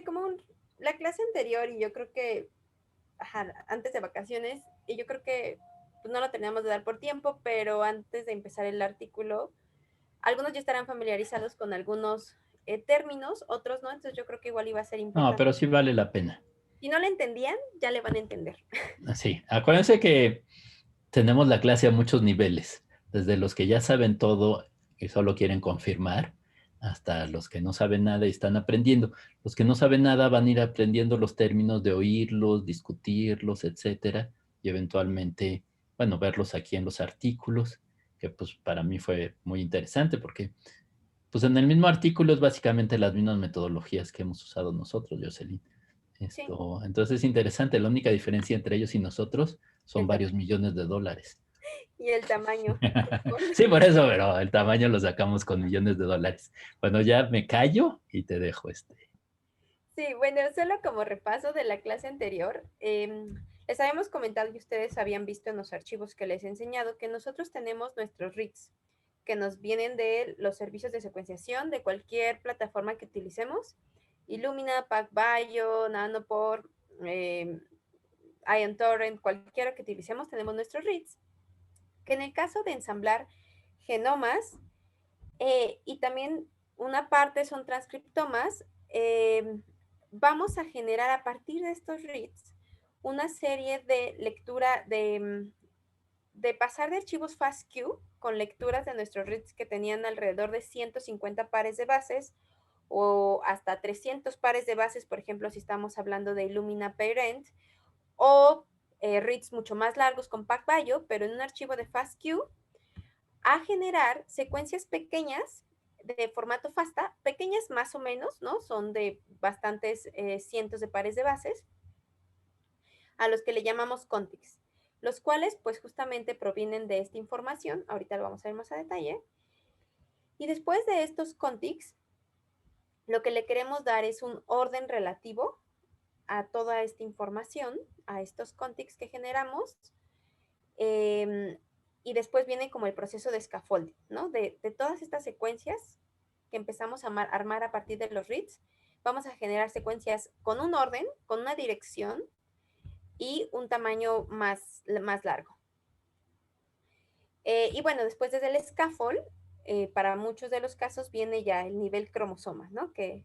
sé, la clase anterior y yo creo que, antes de vacaciones, y yo creo que pues, no lo teníamos de dar por tiempo, pero antes de empezar el artículo, algunos ya estarán familiarizados con algunos términos, otros no, entonces yo creo que igual iba a ser No, pero importante. sí vale la pena. Si no le entendían, ya le van a entender. Sí, acuérdense que tenemos la clase a muchos niveles, desde los que ya saben todo y solo quieren confirmar, hasta los que no saben nada y están aprendiendo. Los que no saben nada van a ir aprendiendo los términos de oírlos, discutirlos, etcétera, y eventualmente, bueno, verlos aquí en los artículos, que pues para mí fue muy interesante porque pues en el mismo artículo es básicamente las mismas metodologías que hemos usado nosotros, Jocelyn. Sí, Entonces es interesante, la única diferencia entre ellos y nosotros son el varios tamaño. millones de dólares. Y el tamaño. Sí, por eso, pero el tamaño lo sacamos con millones de dólares. Bueno, ya me callo y te dejo Sí, bueno, solo como repaso de la clase anterior, les habíamos comentado y ustedes habían visto en los archivos que les he enseñado que nosotros tenemos nuestros REITs, que nos vienen de los servicios de secuenciación de cualquier plataforma que utilicemos, Illumina, PacBio, Nanopore, Ion Torrent, cualquiera que utilicemos, tenemos nuestros REITs, que en el caso de ensamblar genomas, y también una parte son transcriptomas, vamos a generar a partir de estos reads una serie de lectura de pasar de archivos FASTQ con lecturas de nuestros reads que tenían alrededor de 150 pares de bases o hasta 300 pares de bases, por ejemplo, si estamos hablando de Illumina Parent, o reads mucho más largos con PacBio, pero en un archivo de FASTQ, a generar secuencias pequeñas de formato FASTA, pequeñas más o menos, ¿no? Son de bastantes cientos de pares de bases, a los que le llamamos contigs, los cuales pues justamente provienen de esta información, ahorita lo vamos a ver más a detalle, y después de estos contigs, lo que le queremos dar es un orden relativo a toda esta información, a estos contigs que generamos, y después viene como el proceso de scaffolding, ¿no? De todas estas secuencias que empezamos a armar a partir de los reads, vamos a generar secuencias con un orden, con una dirección y un tamaño más largo. Y bueno, después desde el scaffold, para muchos de los casos viene ya el nivel cromosoma, ¿no? Que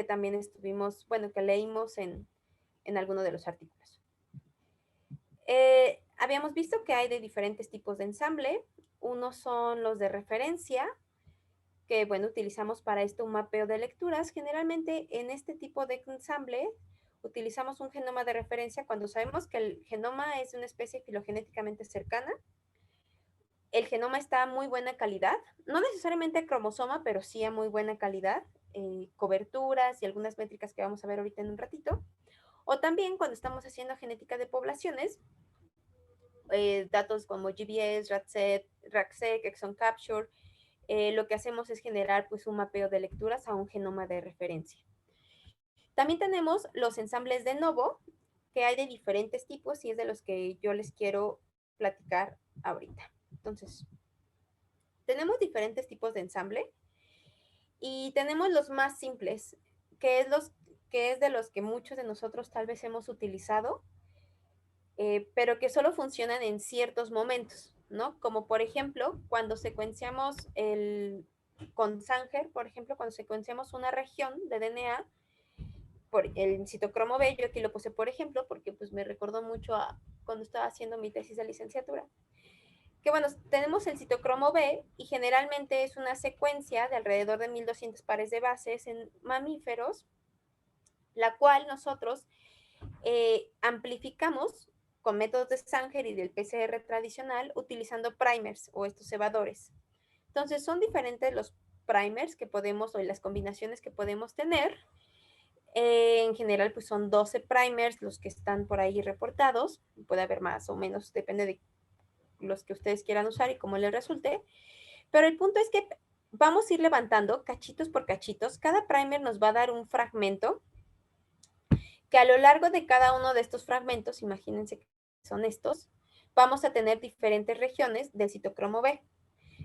también estuvimos, bueno, que leímos en alguno de los artículos. Habíamos visto que hay de diferentes tipos de ensamble. Unos son los de referencia, que bueno, utilizamos para esto un mapeo de lecturas. Generalmente en este tipo de ensamble utilizamos un genoma de referencia cuando sabemos que el genoma es una especie filogenéticamente cercana. El genoma está a muy buena calidad, no necesariamente cromosoma, pero sí a muy buena calidad, coberturas y algunas métricas que vamos a ver ahorita en un ratito. O también cuando estamos haciendo genética de poblaciones, datos como GBS, RACSEC, Exon Capture, lo que hacemos es generar pues un mapeo de lecturas a un genoma de referencia. También tenemos los ensambles de novo, que hay de diferentes tipos y es de los que yo les quiero platicar ahorita. Entonces, tenemos diferentes tipos de ensamble y tenemos los más simples, que es de los que muchos de nosotros tal vez hemos utilizado, pero que solo funcionan en ciertos momentos, ¿no? Como por ejemplo, cuando secuenciamos con Sanger, por ejemplo, cuando secuenciamos una región de DNA, por el citocromo B, yo aquí lo puse por ejemplo, porque pues me recordó mucho a cuando estaba haciendo mi tesis de licenciatura. Que bueno, tenemos el citocromo B y generalmente es una secuencia de alrededor de 1200 pares de bases en mamíferos, la cual nosotros amplificamos con métodos de Sanger y del PCR tradicional utilizando primers o estos cebadores. Entonces son diferentes los primers que podemos o las combinaciones que podemos tener. En general pues son 12 primers los que están por ahí reportados, puede haber más o menos, depende de los que ustedes quieran usar y cómo les resulte, pero el punto es que vamos a ir levantando cachitos por cachitos, cada primer nos va a dar un fragmento que a lo largo de cada uno de estos fragmentos, imagínense que son estos, vamos a tener diferentes regiones del citocromo B.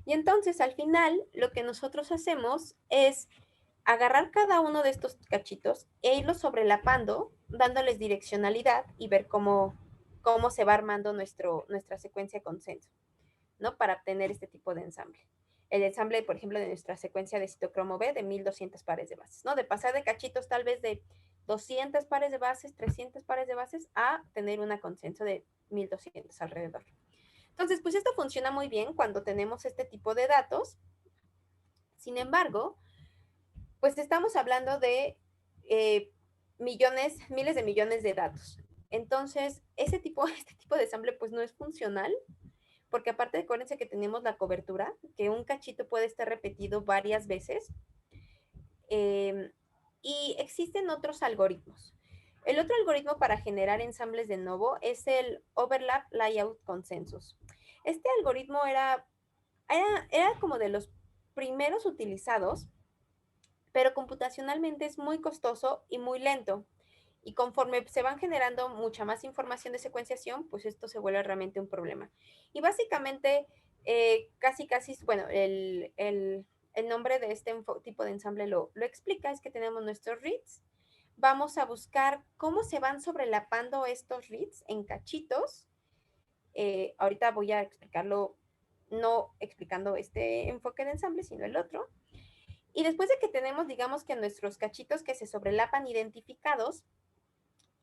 Y entonces al final lo que nosotros hacemos es agarrar cada uno de estos cachitos e irlos sobrelapando, dándoles direccionalidad y ver cómo se va armando nuestra secuencia de consenso, ¿no? Para obtener este tipo de ensamble. El ensamble, por ejemplo, de nuestra secuencia de citocromo B de 1200 pares de bases, ¿no? De pasar de cachitos tal vez de 200 pares de bases, 300 pares de bases, a tener una consenso de 1200 alrededor. Entonces, pues esto funciona muy bien cuando tenemos este tipo de datos. Sin embargo, pues estamos hablando de millones, miles de millones de datos. Entonces, este tipo de ensamble pues no es funcional, porque aparte acuérdense que tenemos la cobertura, que un cachito puede estar repetido varias veces, y existen otros algoritmos. El otro algoritmo para generar ensambles de nuevo es el Overlap Layout Consensus. Este algoritmo era como de los primeros utilizados, pero computacionalmente es muy costoso y muy lento. Y conforme se van generando mucha más información de secuenciación, pues esto se vuelve realmente un problema. Y básicamente, casi, bueno, el nombre de este tipo de ensamble lo explica, es que tenemos nuestros reads, vamos a buscar cómo se van sobrelapando estos reads en cachitos. Ahorita voy a explicarlo, no explicando este enfoque de ensamble, sino el otro. Y después de que tenemos, digamos que nuestros cachitos que se sobrelapan identificados,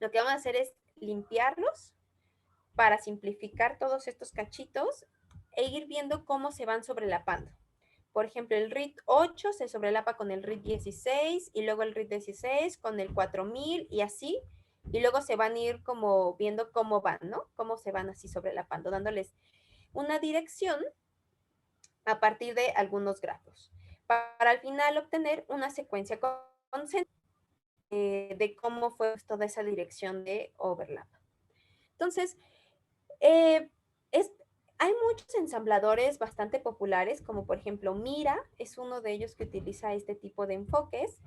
lo que vamos a hacer es limpiarlos para simplificar todos estos cachitos e ir viendo cómo se van sobrelapando. Por ejemplo, el RID 8 se sobrelapa con el RID 16 y luego el RID 16 con el 4000 y así. Y luego se van a ir como viendo cómo van, ¿no? Cómo se van así sobrelapando, dándoles una dirección a partir de algunos grafos, para al final obtener una secuencia concentrada de cómo fue toda esa dirección de overlap. Entonces, eh, es, hay muchos ensambladores bastante populares, como por ejemplo Mira, es uno de ellos que utiliza este tipo de enfoques.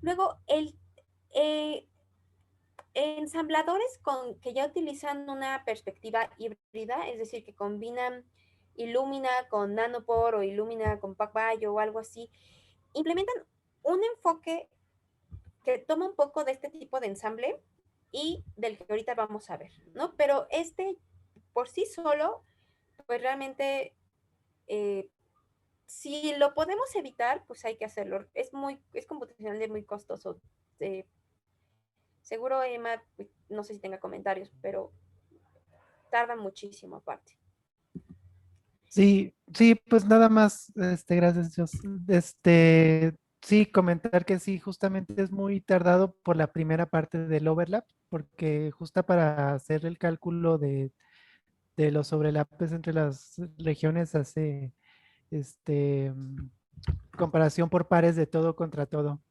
Luego, eh, ensambladores que ya utilizan una perspectiva híbrida, es decir, que combinan Illumina con Nanopore o Illumina con PacBio o algo así, implementan un enfoque que toma un poco de este tipo de ensamble y del que ahorita vamos a ver, ¿no? Pero este por sí solo, pues realmente, eh, si lo podemos evitar, pues hay que hacerlo. Es computacionalmente muy costoso. Eh, Seguro Emma, pues, no sé si tenga comentarios, pero tarda muchísimo aparte. Sí, sí, pues nada más, gracias, Dios. Sí, comentar que sí, justamente es muy tardado por la primera parte del overlap, porque justo para hacer el cálculo de los sobrelapes entre las regiones hace, comparación por pares de todo contra todo.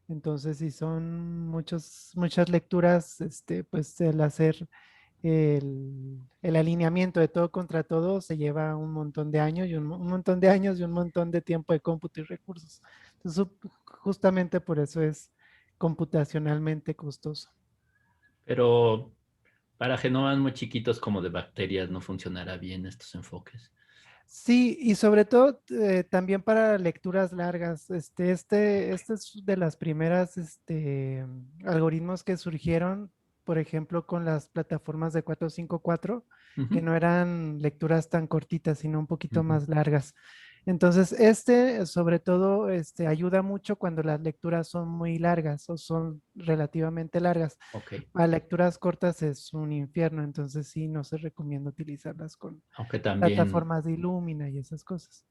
Entonces, si son muchas lecturas, pues el hacer el alineamiento de todo contra todo se lleva un montón de años y un montón de años y un montón de tiempo de cómputo y recursos. Entonces, justamente por eso es computacionalmente costoso. Pero para genomas muy chiquitos como de bacterias no funcionará bien estos enfoques. Sí, y sobre todo también para lecturas largas. Este es de las primeras algoritmos que surgieron, por ejemplo, con las plataformas de 454, que Ujú, no eran lecturas tan cortitas, sino un poquito ujú. más largas. Entonces, sobre todo, ayuda mucho cuando las lecturas son muy largas o son relativamente largas. Ok, Para lecturas cortas es un infierno, entonces sí, no se recomienda utilizarlas con aunque también, plataformas de Illumina y esas cosas.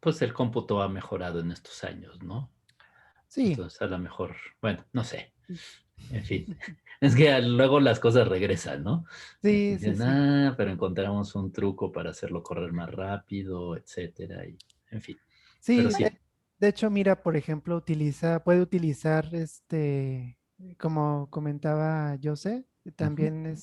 pues el cómputo ha mejorado en estos años, ¿no? Sí, Entonces a lo mejor, bueno, no sé, en fin. Es que luego las cosas regresan, ¿no? sí, sí, Dicen, sí. pero encontramos un truco para hacerlo correr más rápido, etcétera, y en fin. Pero Sí, sí. de hecho, mira, por ejemplo, puede utilizar como comentaba Jose, Ujú. también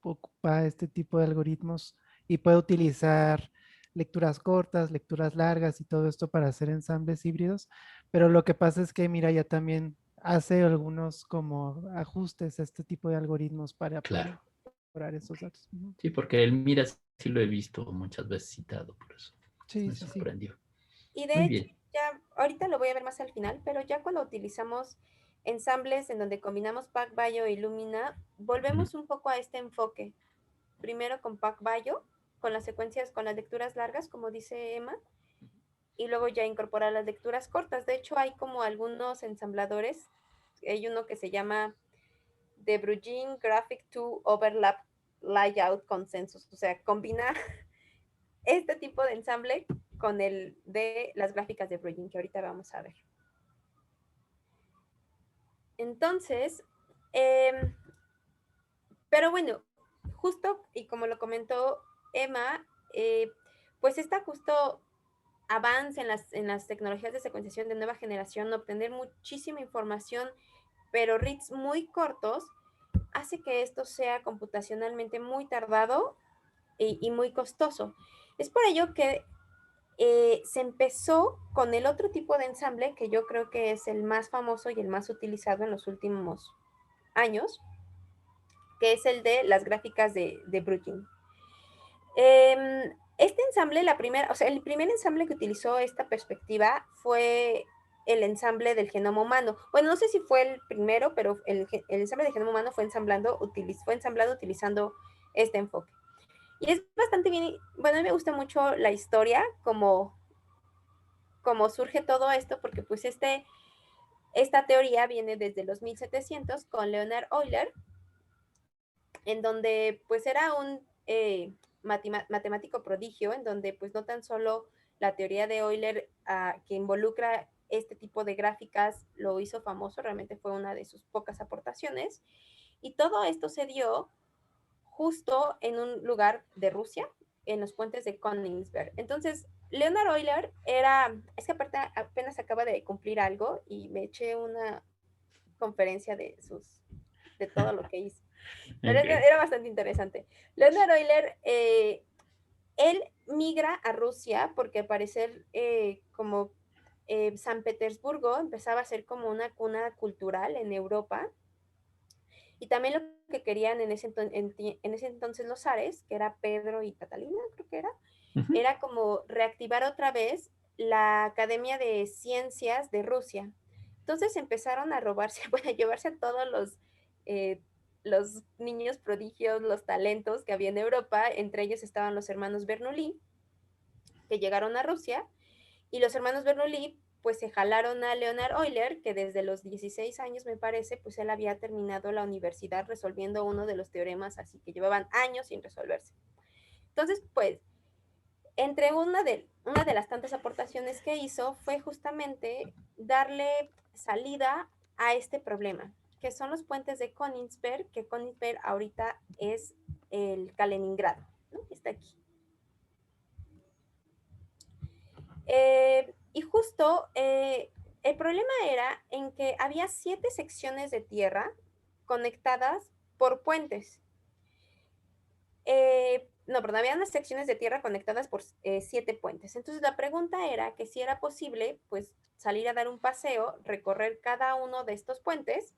ocupa este tipo de algoritmos y puede utilizar lecturas cortas, lecturas largas y todo esto para hacer ensambles híbridos. Pero lo que pasa es que, mira, ya también hace algunos como ajustes a este tipo de algoritmos para poder Claro. incorporar esos datos. Ujú. Sí, porque el Mira sí lo he visto muchas veces citado, por eso Sí, me sí, sí. sorprendió. Y Muy de hecho, bien. ya, ahorita lo voy a ver más al final, pero ya cuando utilizamos ensambles en donde combinamos PacBio y Lumina, volvemos un poco a este enfoque. Primero con PacBio, con las secuencias, con las lecturas largas, como dice Emma, y luego ya incorporar las lecturas cortas. De hecho, hay como algunos ensambladores, hay uno que se llama The Bruegin Graphic 2 Overlap Layout Consensus, o sea, combina este tipo de ensamble con el de las gráficas de Bruegin, que ahorita vamos a ver. Entonces, pero bueno, justo, y como lo comentó Emma, pues está justo avance en las tecnologías de secuenciación de nueva generación, obtener muchísima información, pero reads muy cortos, hace que esto sea computacionalmente muy tardado y muy costoso. Es por ello que se empezó con el otro tipo de ensamble, que yo creo que es el más famoso y el más utilizado en los últimos años, que es el de las gráficas de Bruegin. Este ensamble, el primer ensamble que utilizó esta perspectiva fue el ensamble del genoma humano. Bueno, no sé si fue el primero, pero el ensamble del genoma humano fue ensamblado utilizando este enfoque. Y es bastante bien, bueno, a mí me gusta mucho la historia, como surge todo esto, porque pues esta teoría viene desde los 1700 con Leonhard Euler, en donde pues era un matemático prodigio, en donde pues no tan solo la teoría de Euler que involucra este tipo de gráficas lo hizo famoso, realmente fue una de sus pocas aportaciones, y todo esto se dio justo en un lugar de Rusia, en los puentes de Königsberg. Entonces, Leonhard Euler es que aparte apenas acaba de cumplir algo y me eché una conferencia de todo lo que hizo. Pero Okay. era bastante interesante. Leonhard Euler, él migra a Rusia porque al parecer como San Petersburgo empezaba a ser como una cuna cultural en Europa. Y también lo que querían en ese entonces los zares, que era Pedro y Catalina, creo que era como reactivar otra vez la Academia de Ciencias de Rusia. Entonces empezaron a robarse, bueno, a llevarse a todos los niños prodigios, los talentos que había en Europa. Entre ellos estaban los hermanos Bernoulli, que llegaron a Rusia, y los hermanos Bernoulli pues se jalaron a Leonhard Euler, que desde los 16 años me parece, pues él había terminado la universidad resolviendo uno de los teoremas, así que llevaban años sin resolverse. Entonces, pues, entre una de las tantas aportaciones que hizo fue justamente darle salida a este problema, que son los puentes de Königsberg, que Königsberg ahorita es el Kaliningrado, ¿no? Está aquí. Y justo el problema era en que había 7 secciones de tierra conectadas por puentes. No, perdón, había unas secciones de tierra conectadas por 7 puentes. Entonces la pregunta era que si era posible, pues, salir a dar un paseo, recorrer cada uno de estos puentes,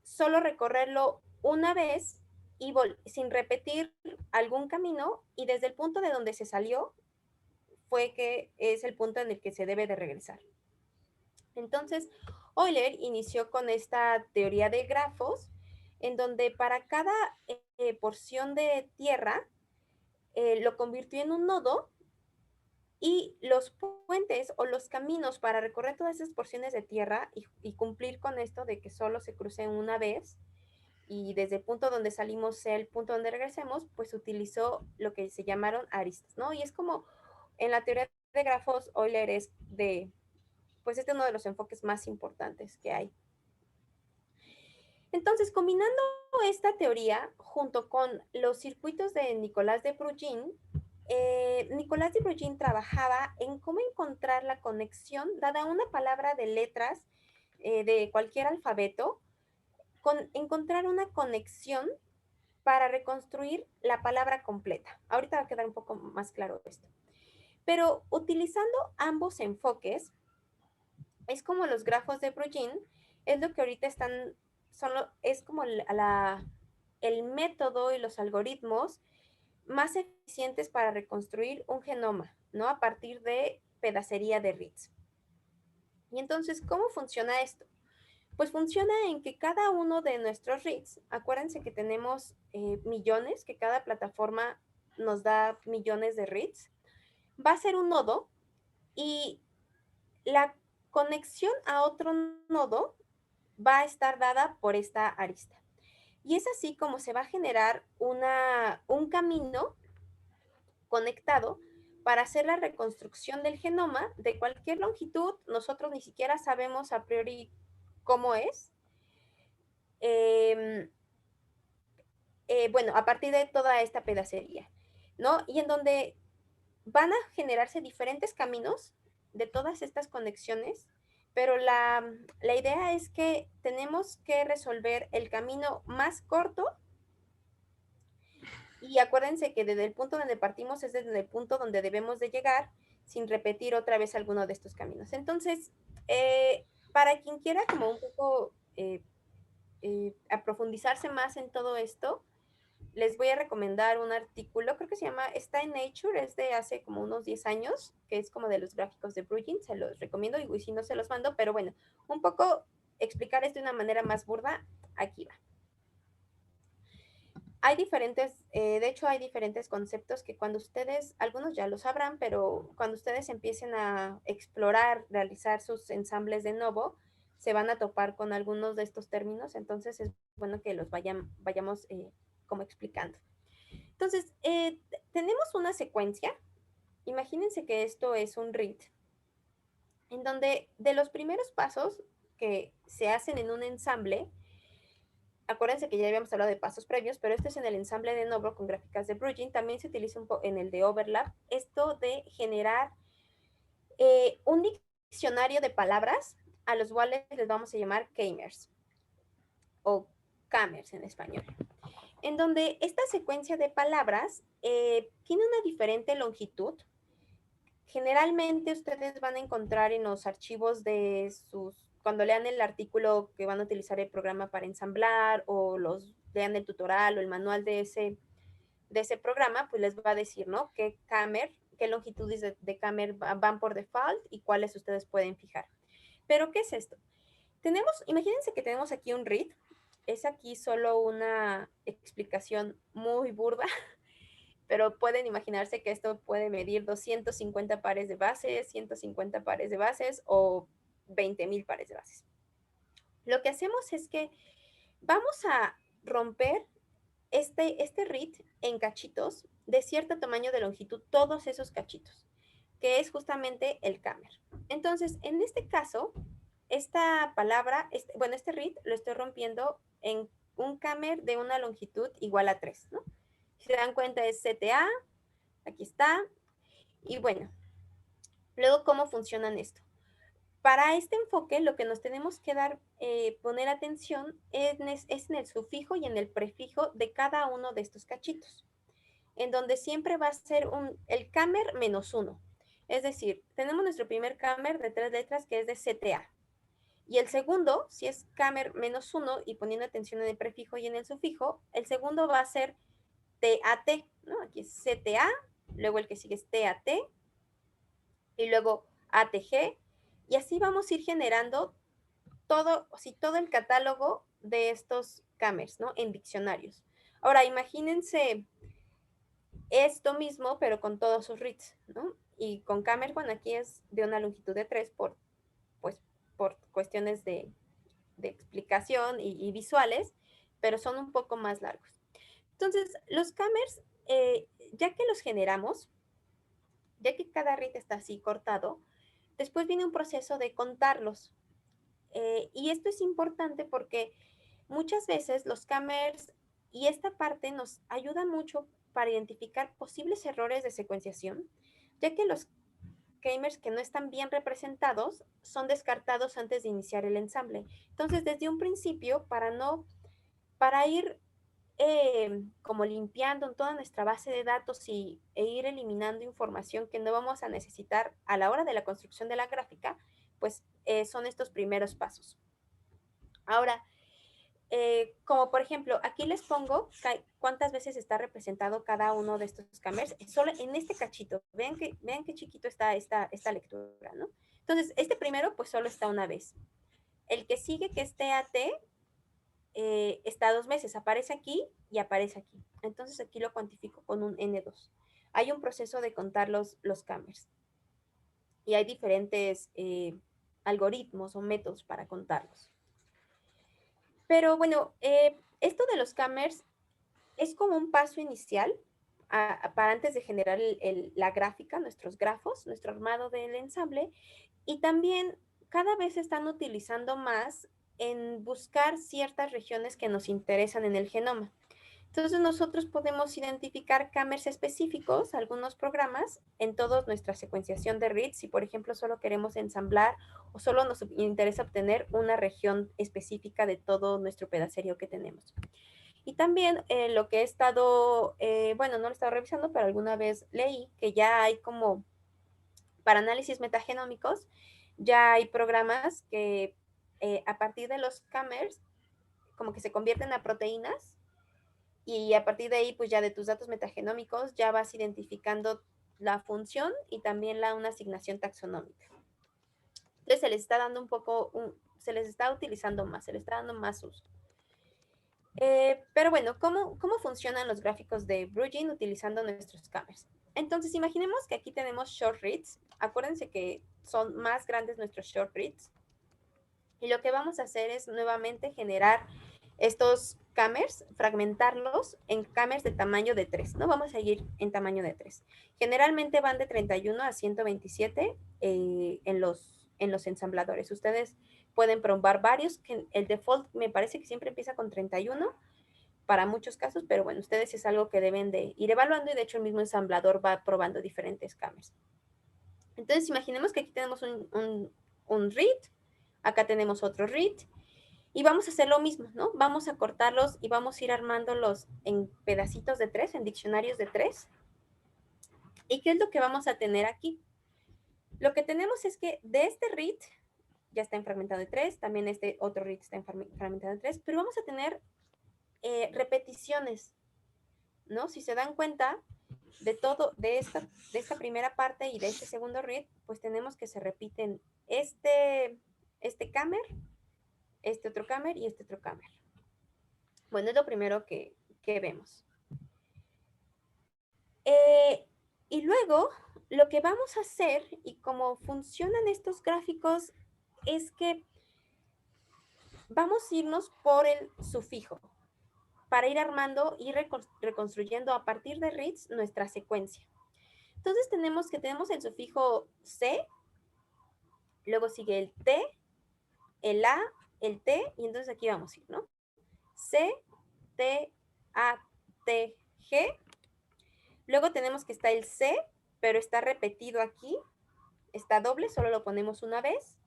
solo recorrerlo una vez y sin repetir algún camino, y desde el punto de donde se salió fue que es el punto en el que se debe de regresar. Entonces, Euler inició con esta teoría de grafos, en donde para cada porción de tierra lo convirtió en un nodo, y los puentes o los caminos para recorrer todas esas porciones de tierra y cumplir con esto de que solo se crucen una vez y desde el punto donde salimos sea el punto donde regresemos, pues utilizó lo que se llamaron aristas, ¿no? Y es como en la teoría de grafos, Euler es pues este es uno de los enfoques más importantes que hay. Entonces, combinando esta teoría junto con los circuitos de Nicolás de Bruegin, Nicolás de Bruegin trabajaba en cómo encontrar la conexión, dada una palabra de letras de cualquier alfabeto, encontrar una conexión para reconstruir la palabra completa. Ahorita va a quedar un poco más claro esto. Pero utilizando ambos enfoques, es como los grafos de Bruegin, es lo que ahorita es como el método y los algoritmos más eficientes para reconstruir un genoma, ¿no? A partir de pedacería de reads. Y entonces, ¿cómo funciona esto? Pues funciona en que cada uno de nuestros reads, acuérdense que tenemos millones, que cada plataforma nos da millones de reads, va a ser un nodo y la conexión a otro nodo va a estar dada por esta arista. Y es así como se va a generar un camino conectado para hacer la reconstrucción del genoma de cualquier longitud. Nosotros ni siquiera sabemos a priori cómo es. Bueno, a partir de toda esta pedacería, ¿no? Y en donde van a generarse diferentes caminos de todas estas conexiones, pero la idea es que tenemos que resolver el camino más corto y acuérdense que desde el punto donde partimos es desde el punto donde debemos de llegar sin repetir otra vez alguno de estos caminos. Entonces, para quien quiera como un poco a profundizarse más en todo esto, les voy a recomendar un artículo, creo que se llama, está en Nature, es de hace como unos 10 años, que es como de los gráficos de Bruegel, se los recomiendo y si no se los mando, pero bueno, un poco explicar esto de una manera más burda, aquí va. Hay diferentes, de hecho hay diferentes conceptos que cuando ustedes, algunos ya lo sabrán, pero cuando ustedes empiecen a explorar, realizar sus ensambles de nuevo, se van a topar con algunos de estos términos, entonces es bueno que los vayamos como explicando. Entonces, tenemos una secuencia, imagínense que esto es un read, en donde de los primeros pasos que se hacen en un ensamble, acuérdense que ya habíamos hablado de pasos previos, pero este es en el ensamble de Nobro con gráficas de Bruegel, también se utiliza un poco en el de Overlap, esto de generar un diccionario de palabras a los cuales les vamos a llamar K-mers o K-mers en español, en donde esta secuencia de palabras tiene una diferente longitud. Generalmente ustedes van a encontrar en los archivos de cuando lean el artículo que van a utilizar el programa para ensamblar o lean el tutorial o el manual de ese programa, pues les va a decir, ¿no? Qué longitudes de K-mer van por default y cuáles ustedes pueden fijar. Pero, ¿qué es esto? Imagínense que tenemos aquí un read, es aquí solo una explicación muy burda, pero pueden imaginarse que esto puede medir 250 pares de bases, 150 pares de bases o 20,000 pares de bases. Lo que hacemos es que vamos a romper este read en cachitos de cierto tamaño de longitud, todos esos cachitos, que es justamente el K-mer. Entonces, en este caso, esta palabra, este read lo estoy rompiendo en un K-mer de una longitud igual a 3, ¿no? Si se dan cuenta es CTA, aquí está. Y bueno, luego, ¿cómo funcionan esto? Para este enfoque, lo que nos tenemos que poner atención es en el sufijo y en el prefijo de cada uno de estos cachitos, en donde siempre va a ser el K-mer menos 1. Es decir, tenemos nuestro primer K-mer de 3 letras que es de CTA. Y el segundo, si es K-mer menos 1 y poniendo atención en el prefijo y en el sufijo, el segundo va a ser TAT, ¿no? Aquí es CTA, luego el que sigue es TAT, y luego ATG, y así vamos a ir generando todo el catálogo de estos K-mers, ¿no? En diccionarios. Ahora, imagínense esto mismo, pero con todos sus reads, ¿no? Y con K-mer, bueno, aquí es de una longitud de 3 por cuestiones de explicación y visuales, pero son un poco más largos. Entonces, los K-mers, ya que los generamos, ya que cada read está así cortado, después viene un proceso de contarlos. Y esto es importante porque muchas veces los K-mers y esta parte nos ayuda mucho para identificar posibles errores de secuenciación, ya que los K-mers que no están bien representados son descartados antes de iniciar el ensamble. Entonces, desde un principio, para ir como limpiando en toda nuestra base de datos e ir eliminando información que no vamos a necesitar a la hora de la construcción de la gráfica, pues son estos primeros pasos. Ahora, como por ejemplo, aquí les pongo cuántas veces está representado cada uno de estos camers, solo en este cachito. Vean qué chiquito está esta lectura, ¿no? Entonces, este primero, pues solo está una vez. El que sigue, que es TAT, está 2 veces. Aparece aquí y aparece aquí. Entonces, aquí lo cuantifico con un N2. Hay un proceso de contar los camers. Y hay diferentes algoritmos o métodos para contarlos. Pero bueno, esto de los camers es como un paso inicial para antes de generar la gráfica, nuestros grafos, nuestro armado del ensamble. Y también cada vez se están utilizando más en buscar ciertas regiones que nos interesan en el genoma. Entonces nosotros podemos identificar camers específicos, algunos programas, en toda nuestra secuenciación de reads. Si por ejemplo solo queremos ensamblar o solo nos interesa obtener una región específica de todo nuestro pedacerio que tenemos. Y también lo que he estado, bueno, no lo he estado revisando, pero alguna vez leí que ya hay como, para análisis metagenómicos, ya hay programas que a partir de los camers, como que se convierten a proteínas, y a partir de ahí, pues ya de tus datos metagenómicos, ya vas identificando la función y también una asignación taxonómica. Entonces se les está dando un poco, se les está utilizando más, se les está dando más uso. Pero bueno, ¿cómo funcionan los gráficos de Bruegin utilizando nuestros camers? Entonces, imaginemos que aquí tenemos short reads. Acuérdense que son más grandes nuestros short reads. Y lo que vamos a hacer es nuevamente generar estos camers, fragmentarlos en camers de tamaño de 3, ¿no? Vamos a seguir en tamaño de 3. Generalmente van de 31 a 127 en los ensambladores. Ustedes pueden probar varios, que el default me parece que siempre empieza con 31 para muchos casos, pero bueno, ustedes es algo que deben de ir evaluando y de hecho el mismo ensamblador va probando diferentes camers. Entonces imaginemos que aquí tenemos un read, acá tenemos otro read, y vamos a hacer lo mismo, ¿no? Vamos a cortarlos y vamos a ir armándolos en pedacitos de 3, en diccionarios de 3. ¿Y qué es lo que vamos a tener aquí? Lo que tenemos es que de este read ya está en fragmentado de 3, también este otro read está en fragmentado de 3, pero vamos a tener repeticiones, ¿no? Si se dan cuenta de todo, de esta primera parte y de este segundo read, pues tenemos que se repiten este camer, este otro camer y este otro camer. Bueno, es lo primero que vemos. Y luego, lo que vamos a hacer y cómo funcionan estos gráficos es que vamos a irnos por el sufijo para ir armando y reconstruyendo a partir de reads nuestra secuencia. Entonces tenemos el sufijo C, luego sigue el T, el A, el T, y entonces aquí vamos a ir, ¿no? C, T, A, T, G. Luego tenemos que está el C, pero está repetido aquí. Está doble, solo lo ponemos una vez.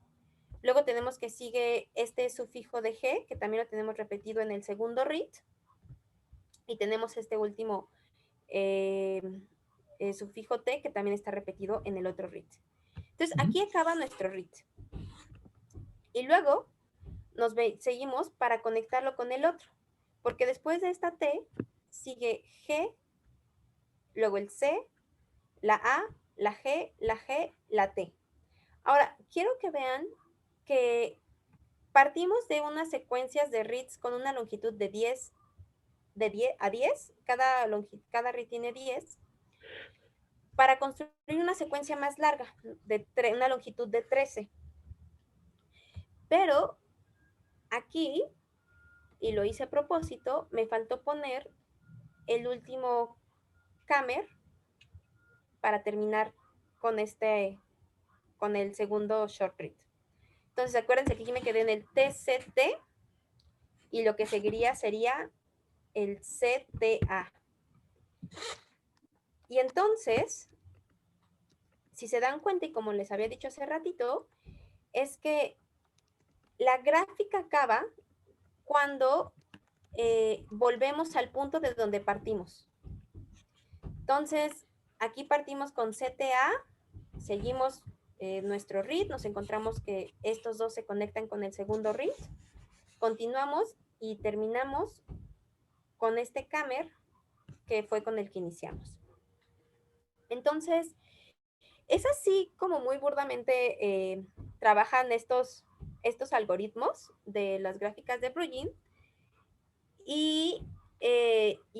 Luego tenemos que sigue este sufijo de G, que también lo tenemos repetido en el segundo read. Y tenemos este último sufijo T, que también está repetido en el otro read. Entonces, aquí acaba nuestro read. Y luego seguimos para conectarlo con el otro. Porque después de esta T, sigue G, luego el C, la A, la G, la T. Ahora, quiero que vean que partimos de unas secuencias de reads con una longitud de 10 a 10. Cada read tiene 10. Para construir una secuencia más larga, de una longitud de 13. Pero aquí, y lo hice a propósito, me faltó poner el último camer para terminar con el segundo short read. Entonces, acuérdense que aquí me quedé en el TCT y lo que seguiría sería el CTA. Y entonces, si se dan cuenta, y como les había dicho hace ratito, es que la gráfica acaba cuando volvemos al punto de donde partimos. Entonces, aquí partimos con CTA, seguimos nuestro read, nos encontramos que estos dos se conectan con el segundo read, continuamos y terminamos con este Camer que fue con el que iniciamos. Entonces, es así como muy burdamente trabajan estos algoritmos de las gráficas de Bruegel. Y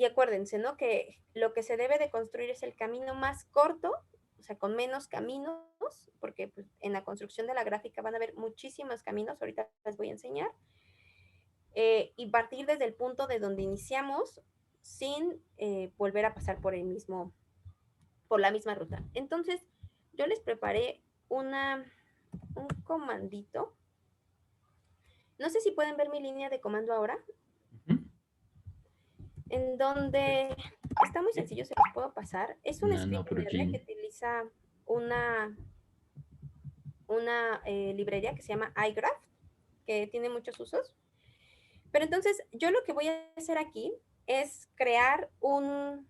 acuérdense, ¿no? Que lo que se debe de construir es el camino más corto, o sea, con menos caminos, porque pues, en la construcción de la gráfica van a haber muchísimos caminos, ahorita les voy a enseñar, y partir desde el punto de donde iniciamos sin volver a pasar por la misma ruta. Entonces, yo les preparé un comandito. No sé si pueden ver mi línea de comando ahora. En donde está muy sencillo, se los puedo pasar. Es un script que utiliza una librería que se llama iGraph, que tiene muchos usos. Pero entonces, yo lo que voy a hacer aquí es crear un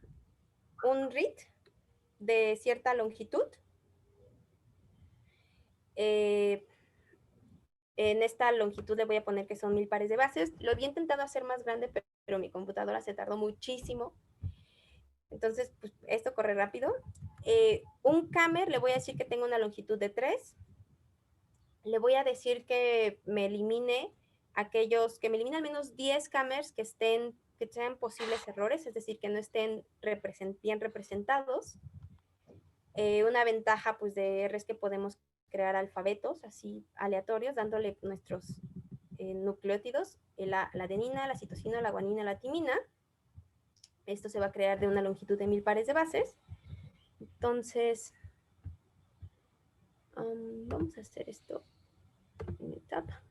read de cierta longitud. En esta longitud le voy a poner que son 1000 pares de bases. Lo había intentado hacer más grande, pero mi computadora se tardó muchísimo. Entonces, pues, esto corre rápido. Un Camer, le voy a decir que tengo una longitud de 3. Le voy a decir que me elimine al menos 10 Camers que sean posibles errores, es decir, que no estén bien representados. Una ventaja, pues, de R es que podemos crear alfabetos así aleatorios, dándole nuestros nucleótidos, la adenina, la citosina, la guanina, la timina. Esto se va a crear de una longitud de 1000 pares de bases. Entonces, vamos a hacer esto en etapa.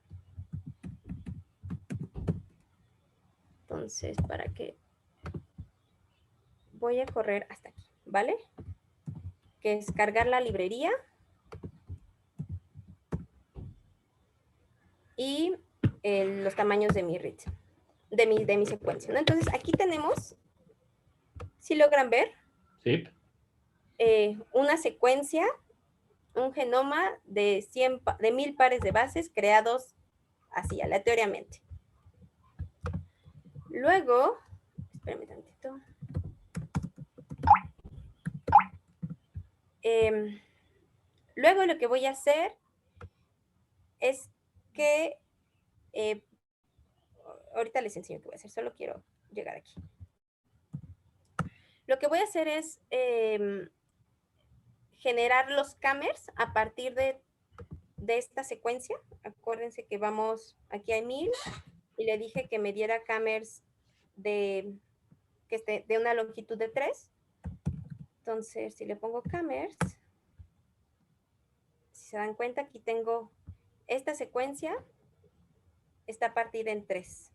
Entonces, para que voy a correr hasta aquí, ¿vale? Que es cargar la librería y los tamaños de mi read, de mi secuencia, ¿no? Entonces, aquí tenemos, si logran ver, sí. Una secuencia, un genoma de 1000 pares de bases creados así, aleatoriamente. Luego, espérame tantito. Luego lo que voy a hacer es que, ahorita les enseño qué voy a hacer, solo quiero llegar aquí. Lo que voy a hacer es generar los Camers a partir de esta secuencia. Acuérdense que vamos, aquí hay 1000 y le dije que me diera Camers de una longitud de 3. Entonces, si le pongo Camers, si se dan cuenta, aquí tengo esta secuencia, está partida en 3.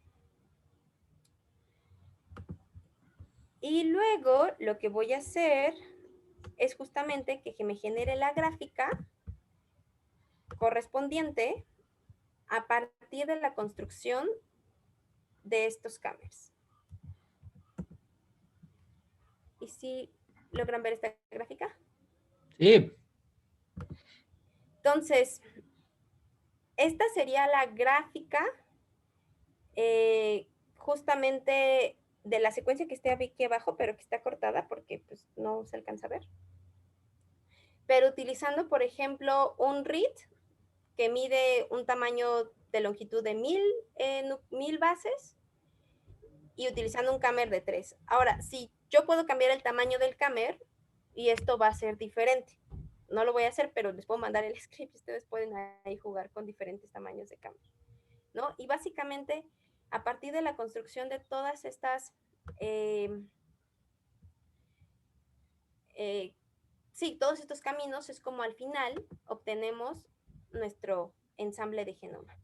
Y luego lo que voy a hacer es justamente que me genere la gráfica correspondiente a partir de la construcción de estos Camers. ¿Y si logran ver esta gráfica? Sí. Entonces, esta sería la gráfica justamente de la secuencia que está aquí abajo, pero que está cortada porque pues, no se alcanza a ver. Pero utilizando, por ejemplo, un read que mide un tamaño de longitud de 1000 bases y utilizando un Camer de 3. Ahora, sí, yo puedo cambiar el tamaño del Camer y esto va a ser diferente. No lo voy a hacer, pero les puedo mandar el script y ustedes pueden ahí jugar con diferentes tamaños de Camer, ¿no? Y básicamente, a partir de la construcción de todas estas, sí, todos estos caminos, es como al final obtenemos nuestro ensamble de genoma.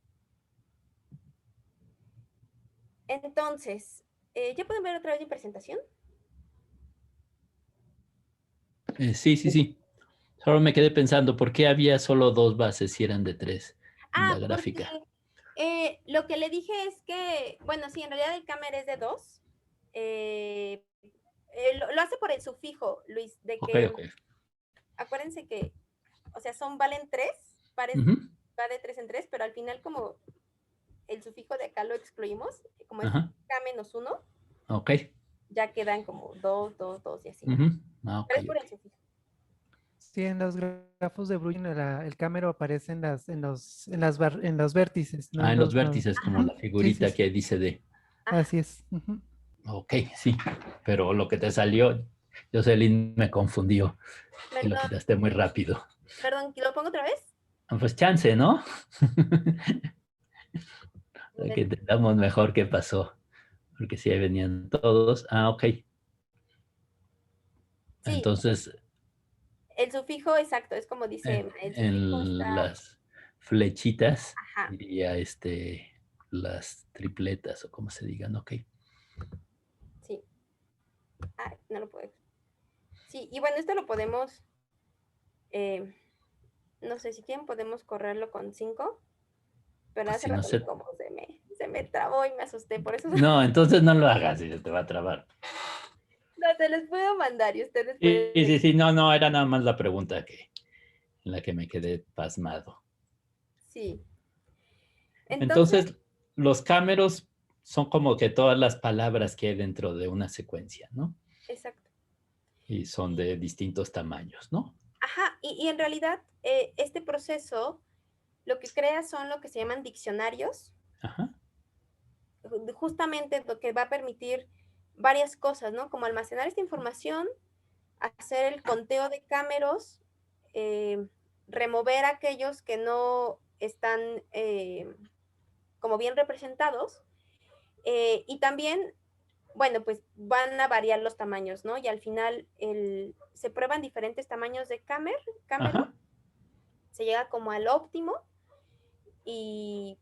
Entonces, ¿ya pueden ver otra vez mi presentación? Sí, sí, sí. Solo me quedé pensando, ¿por qué había solo 2 bases si eran de 3 en la gráfica? Porque, lo que le dije es que, bueno, sí, en realidad el Camer es de 2. Lo hace por el sufijo, Luis, de que, Okay. acuérdense que, o sea, valen 3, va de 3 en 3, pero al final como el sufijo de acá lo excluimos, como es Ajá. K-1, Ok. ya quedan como 2, 2, 2 y así. Ujú. Ah, ok, Pero es por ok. el sufijo. Sí, en los grafos de Bruin el cámero aparece en los vértices, no Ah, en en los los nodos. vértices, como Ujú. la Sí, sí, figurita sí. que dice de... Ajá, Así es. Ujú. Ok, sí. Pero lo que te salió, Jocelyn me confundió y lo perdón, quitaste muy rápido. perdón, ¿lo pongo otra vez? Pues chance, ¿no? Para que Miren, entendamos mejor qué pasó. Porque sí, ahí venían todos. Ah, ok. sí, Entonces, el sufijo exacto, es como dice en, Emma, el sufijo en está, las flechitas, ajá, diría las tripletas o como se digan, ok. sí. Ah, no lo puedo. Sí, y bueno, esto lo podemos, eh, no sé si quieren, podemos correrlo con 5, pero Pues hace si no rato vi se... cómo se me trabó y me asusté, por eso No, entonces no lo hagas y se te va a trabar. no, te los puedo mandar y ustedes Sí, pueden sí, sí, no, no, era nada más la pregunta en la que me quedé pasmado. sí. Entonces, Entonces, los cámeros son como que todas las palabras que hay dentro de una secuencia, ¿no? exacto. Y son de distintos tamaños, ¿no? Ajá, y en realidad este proceso lo que crea son lo que se llaman diccionarios, Ajá, justamente lo que va a permitir varias cosas, ¿no? Como almacenar esta información, hacer el conteo de cámeros, eh, remover aquellos que no están como bien representados, y también, bueno, pues van a variar los tamaños, ¿no? Y al final se prueban diferentes tamaños de cámero, ajá. se llega como al óptimo y,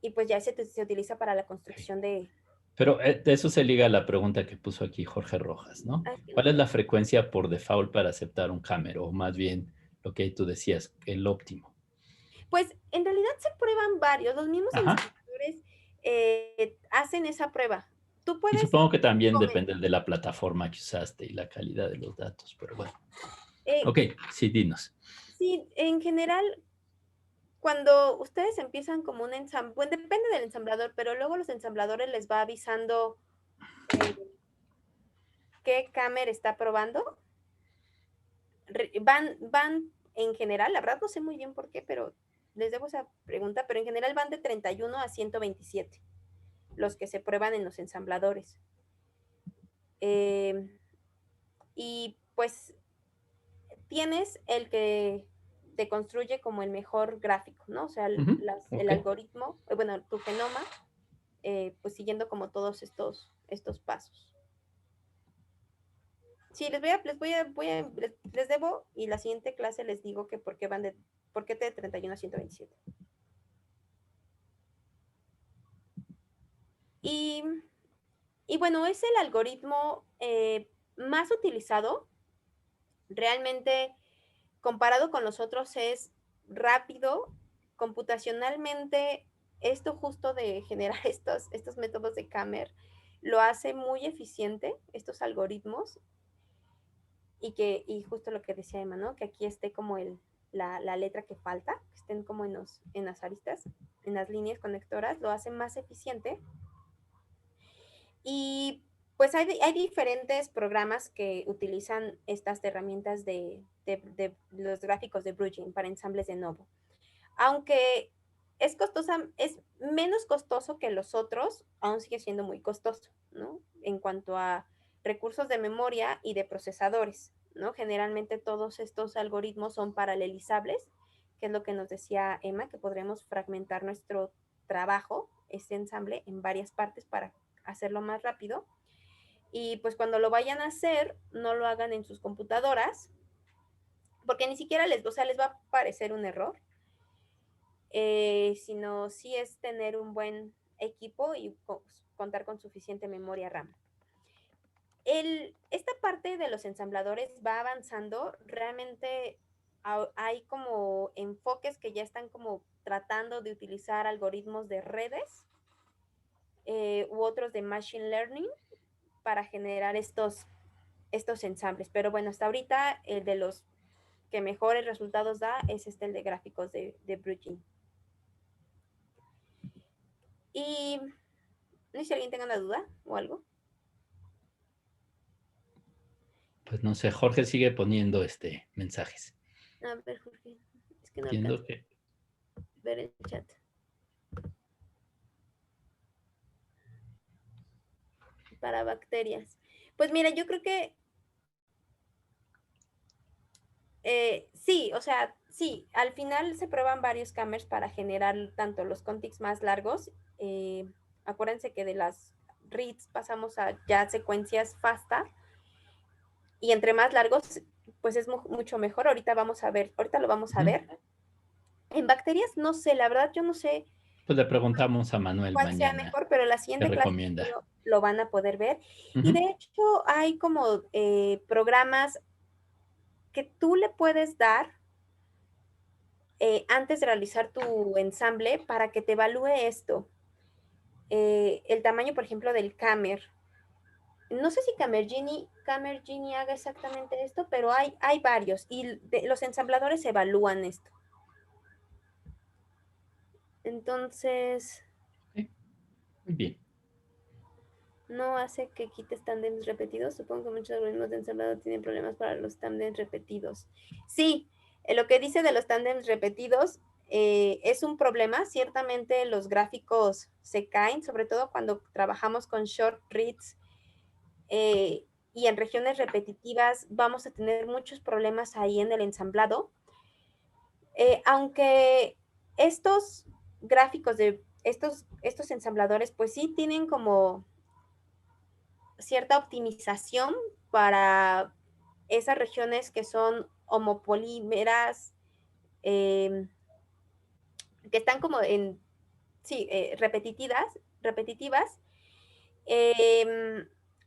y pues ya se utiliza para la Ok. construcción de... Pero de eso se liga a la pregunta que puso aquí Jorge Rojas, ¿no? Ah, es que no ¿Cuál es puedo. la frecuencia por default para aceptar un cámero? O más bien lo que tú decías, el óptimo. Pues en realidad se prueban varios, los mismos Ajá. ensambladores hacen esa prueba. Tú Y puedes supongo que también comer, depende de la plataforma que usaste y la calidad de los datos, pero bueno. eh, Ok, sí, dinos. sí, en general, cuando ustedes empiezan como un ensamble, bueno, depende del ensamblador, pero luego los ensambladores les va avisando eh, qué cámara está probando. Van en general, la verdad no sé muy bien por qué, pero les debo esa pregunta, pero en general van de 31 a 127 los que se prueban en los ensambladores. Eh, y pues tienes el que te construye como el mejor gráfico, ¿no? O sea, Ujú, el ok. algoritmo, bueno, tu genoma, pues siguiendo como todos estos pasos. Sí, les debo y la siguiente clase les digo que por qué de 31 a 127. Y, y bueno, es el algoritmo más utilizado. Realmente, comparado con los otros, es rápido. Computacionalmente, esto justo de generar estos métodos de Camer lo hace muy eficiente, estos algoritmos, y justo lo que decía Emma, ¿no? Que aquí esté como la letra que falta, que estén como en las aristas, en las líneas conectoras, lo hace más eficiente. Y pues hay diferentes programas que utilizan estas herramientas de los gráficos de Bruegel para ensambles de Novo. Aunque es menos costoso que los otros, aún sigue siendo muy costoso, ¿no? En cuanto a recursos de memoria y de procesadores, ¿no? Generalmente todos estos algoritmos son paralelizables, que es lo que nos decía Emma, que podremos fragmentar nuestro trabajo, este ensamble, en varias partes para hacerlo más rápido. Y pues cuando lo vayan a hacer, no lo hagan en sus computadoras, porque ni siquiera les va a parecer un error, sino sí es tener un buen equipo y contar con suficiente memoria RAM. Esta parte de los ensambladores va avanzando, realmente hay como enfoques que ya están como tratando de utilizar algoritmos de redes u otros de machine learning para generar estos ensambles. Pero bueno, hasta ahorita el de los que mejores resultados da es el de gráficos de Bruegel. Y no sé si alguien tenga una duda o algo. Pues no sé, Jorge sigue poniendo mensajes. A ver, Jorge, es que no Viendo alcanzo que a ver el chat. Para bacterias. Pues mira, yo creo que sí, o sea, sí, al final se prueban varios cammers para generar tanto los contigs más largos. Acuérdense que de las reads pasamos a ya secuencias FASTA y entre más largos, pues es mucho mejor. Ahorita vamos a ver, ahorita lo vamos a ver. En bacterias, no sé, la verdad yo no sé pues le preguntamos a Manuel cuál sea mañana mejor, pero la qué siguiente clase recomienda. lo van a poder ver. Y de hecho hay como programas que tú le puedes dar antes de realizar tu ensamble para que te evalúe esto. El tamaño, por ejemplo, del Cammer. No sé si Cammer Genie haga exactamente esto, pero hay varios y los ensambladores evalúan esto. Entonces, Okay. Muy bien. no hace que quites tandems repetidos. Supongo que muchos algoritmos de ensamblado tienen problemas para los tandems repetidos. Sí, lo que dice de los tandems repetidos es un problema. Ciertamente los gráficos se caen, sobre todo cuando trabajamos con short reads y en regiones repetitivas vamos a tener muchos problemas ahí en el ensamblado. Aunque estos gráficos de estos ensambladores, pues sí tienen como cierta optimización para esas regiones que son homopolímeras, que están como en, sí, repetitivas.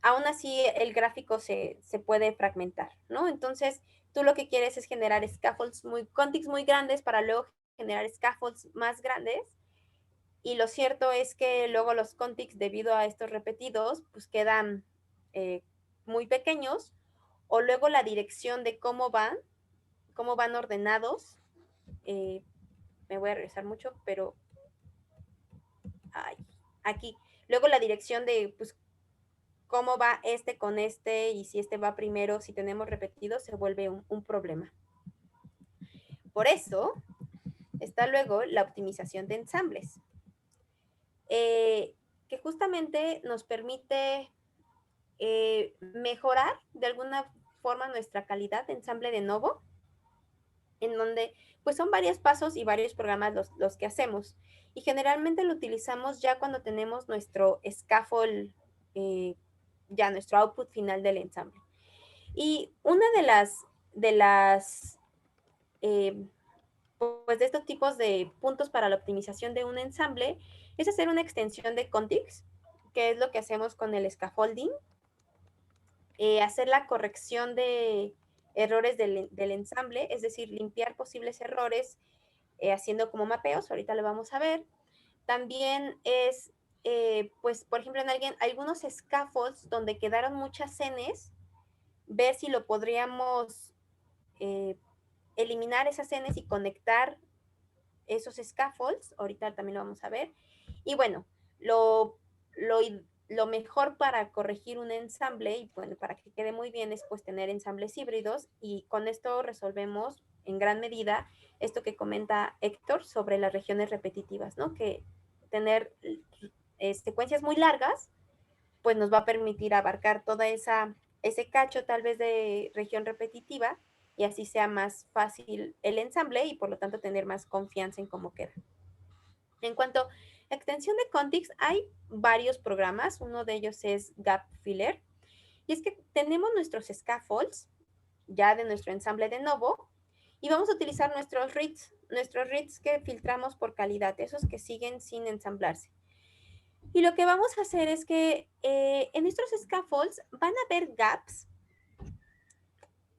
Aún así el gráfico se puede fragmentar, ¿no? Entonces, tú lo que quieres es generar scaffolds contigs muy grandes para luego generar scaffolds más grandes. Y lo cierto es que luego los contigs, debido a estos repetidos, pues quedan muy pequeños, o luego la dirección de cómo van ordenados. Me voy a regresar mucho, pero aquí. Luego la dirección de pues, cómo va este con este y si este va primero, si tenemos repetidos, se vuelve un problema. Por eso está luego la optimización de ensambles, que justamente nos permite mejorar de alguna forma nuestra calidad de ensamble de nuevo, en donde pues son varios pasos y varios programas los que hacemos. Y generalmente lo utilizamos ya cuando tenemos nuestro scaffold, ya nuestro output final del ensamble. Y una de las pues de estos tipos de puntos para la optimización de un ensamble es hacer una extensión de contigs, que es lo que hacemos con el scaffolding, hacer la corrección de errores del ensamble, es decir, limpiar posibles errores haciendo como mapeos, ahorita lo vamos a ver. También es, pues, por ejemplo, en algunos scaffolds donde quedaron muchas Ns, ver si lo podríamos eliminar esas Ns y conectar esos scaffolds, ahorita también lo vamos a ver. Y bueno, lo mejor para corregir un ensamble y bueno, para que quede muy bien es pues tener ensambles híbridos y con esto resolvemos en gran medida esto que comenta Héctor sobre las regiones repetitivas, ¿no? Que tener secuencias muy largas pues nos va a permitir abarcar toda ese cacho tal vez de región repetitiva y así sea más fácil el ensamble y por lo tanto tener más confianza en cómo queda. En cuanto a extensión de contigs, hay varios programas, uno de ellos es Gapfiller, y es que tenemos nuestros scaffolds ya de nuestro ensamble de nuevo y vamos a utilizar nuestros reads que filtramos por calidad, esos que siguen sin ensamblarse. Y lo que vamos a hacer es que en nuestros scaffolds van a haber gaps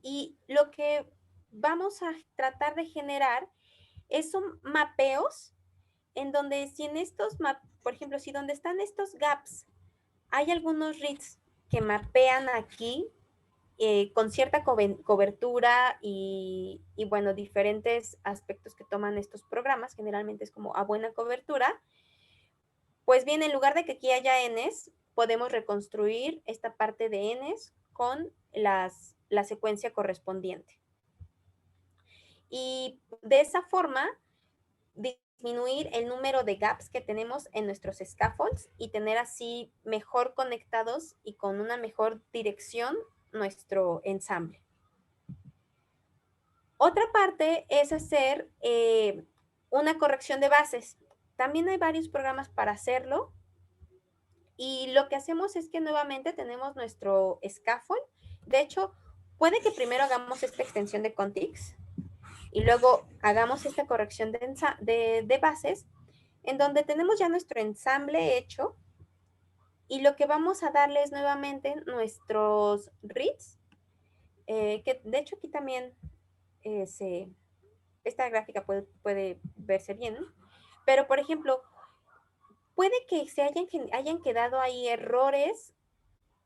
y lo que vamos a tratar de generar son mapeos en donde si en estos, por ejemplo, si donde están estos gaps hay algunos reads que mapean aquí con cierta cobertura y bueno, diferentes aspectos que toman estos programas, generalmente es como a buena cobertura, Pues bien, en lugar de que aquí haya Ns, podemos reconstruir esta parte de Ns con la secuencia correspondiente. Y de esa forma, disminuir el número de gaps que tenemos en nuestros scaffolds y tener así mejor conectados y con una mejor dirección nuestro ensamble. Otra parte es hacer una corrección de bases. También hay varios programas para hacerlo. Y lo que hacemos es que nuevamente tenemos nuestro scaffold. De hecho, puede que primero hagamos esta extensión de contigs y luego hagamos esta corrección de bases, en donde tenemos ya nuestro ensamble hecho. Y lo que vamos a darle es nuevamente nuestros reads, que de hecho aquí también esta gráfica puede verse bien, pero por ejemplo, puede que se hayan quedado ahí errores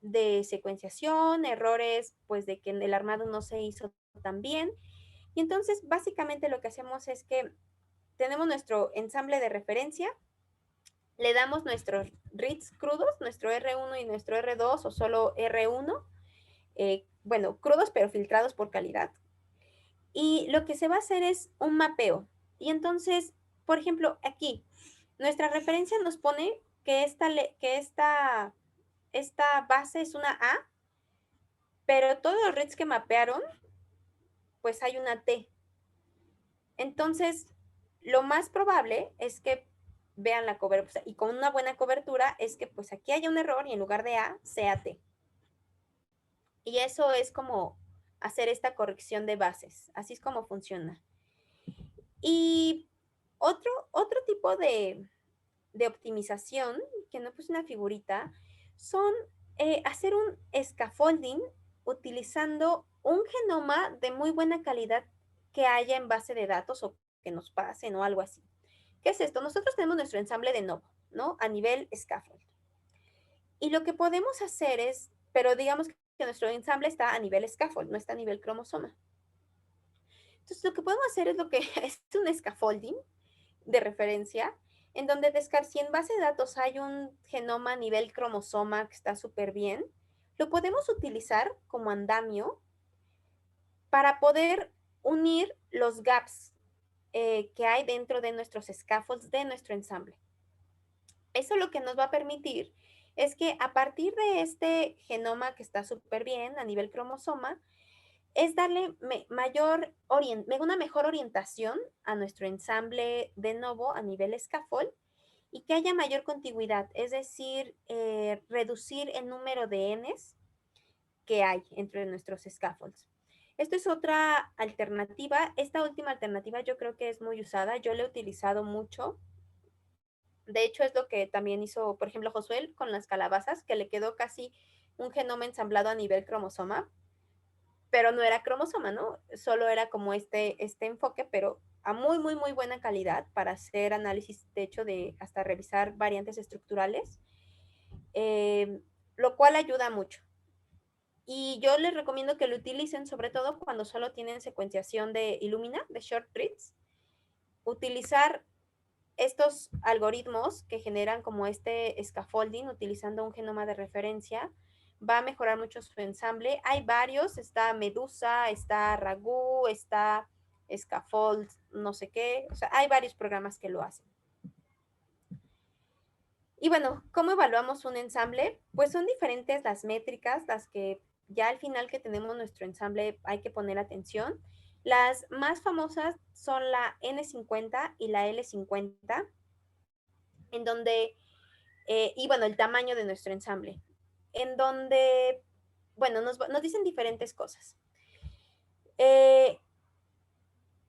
de secuenciación, errores pues de que el armado no se hizo tan bien. Y entonces básicamente lo que hacemos es que tenemos nuestro ensamble de referencia, le damos nuestros reads crudos, nuestro R1 y nuestro R2 o solo R1, bueno, crudos pero filtrados por calidad. Y lo que se va a hacer es un mapeo. Y entonces, por ejemplo, aquí, nuestra referencia nos pone que esta base es una A, pero todos los reads que mapearon, pues hay una T. Entonces, lo más probable es que vean la cobertura, y con una buena cobertura es que pues aquí haya un error y en lugar de A sea T. Y eso es como hacer esta corrección de bases. Así es como funciona. Y otro tipo de optimización, que no puse una figurita, son hacer un scaffolding utilizando un genoma de muy buena calidad que haya en base de datos o que nos pasen o algo así. ¿Qué es esto? Nosotros tenemos nuestro ensamble de novo, ¿no? A nivel scaffold. Y lo que podemos hacer es, pero digamos que nuestro ensamble está a nivel scaffold, no está a nivel cromosoma. Entonces, lo que podemos hacer es lo que es un scaffolding de referencia, en donde si en base de datos hay un genoma a nivel cromosoma que está súper bien, lo podemos utilizar como andamio para poder unir los gaps que hay dentro de nuestros scaffolds de nuestro ensamble. Eso lo que nos va a permitir es que a partir de este genoma que está súper bien a nivel cromosoma, es darle una mejor orientación a nuestro ensamble de novo a nivel scaffold y que haya mayor contigüidad, es decir, reducir el número de Ns que hay entre nuestros scaffolds. Esto es otra alternativa. Esta última alternativa yo creo que es muy usada. Yo la he utilizado mucho. De hecho, es lo que también hizo, por ejemplo, Josué con las calabazas, que le quedó casi un genoma ensamblado a nivel cromosoma, pero no era cromosoma, ¿no? Solo era como este enfoque, pero a muy, muy, muy buena calidad para hacer análisis, de hecho, de hasta revisar variantes estructurales, lo cual ayuda mucho. Y yo les recomiendo que lo utilicen, sobre todo cuando solo tienen secuenciación de Illumina, de short reads, utilizar estos algoritmos que generan como este scaffolding utilizando un genoma de referencia va a mejorar mucho su ensamble. Hay varios, está Medusa, está Ragu, está Scaffold, no sé qué, o sea, hay varios programas que lo hacen. Y bueno, ¿cómo evaluamos un ensamble? Pues son diferentes las métricas, las que ya al final que tenemos nuestro ensamble hay que poner atención. Las más famosas son la N50 y la L50, en donde, y bueno, el tamaño de nuestro ensamble, en donde, bueno, nos dicen diferentes cosas.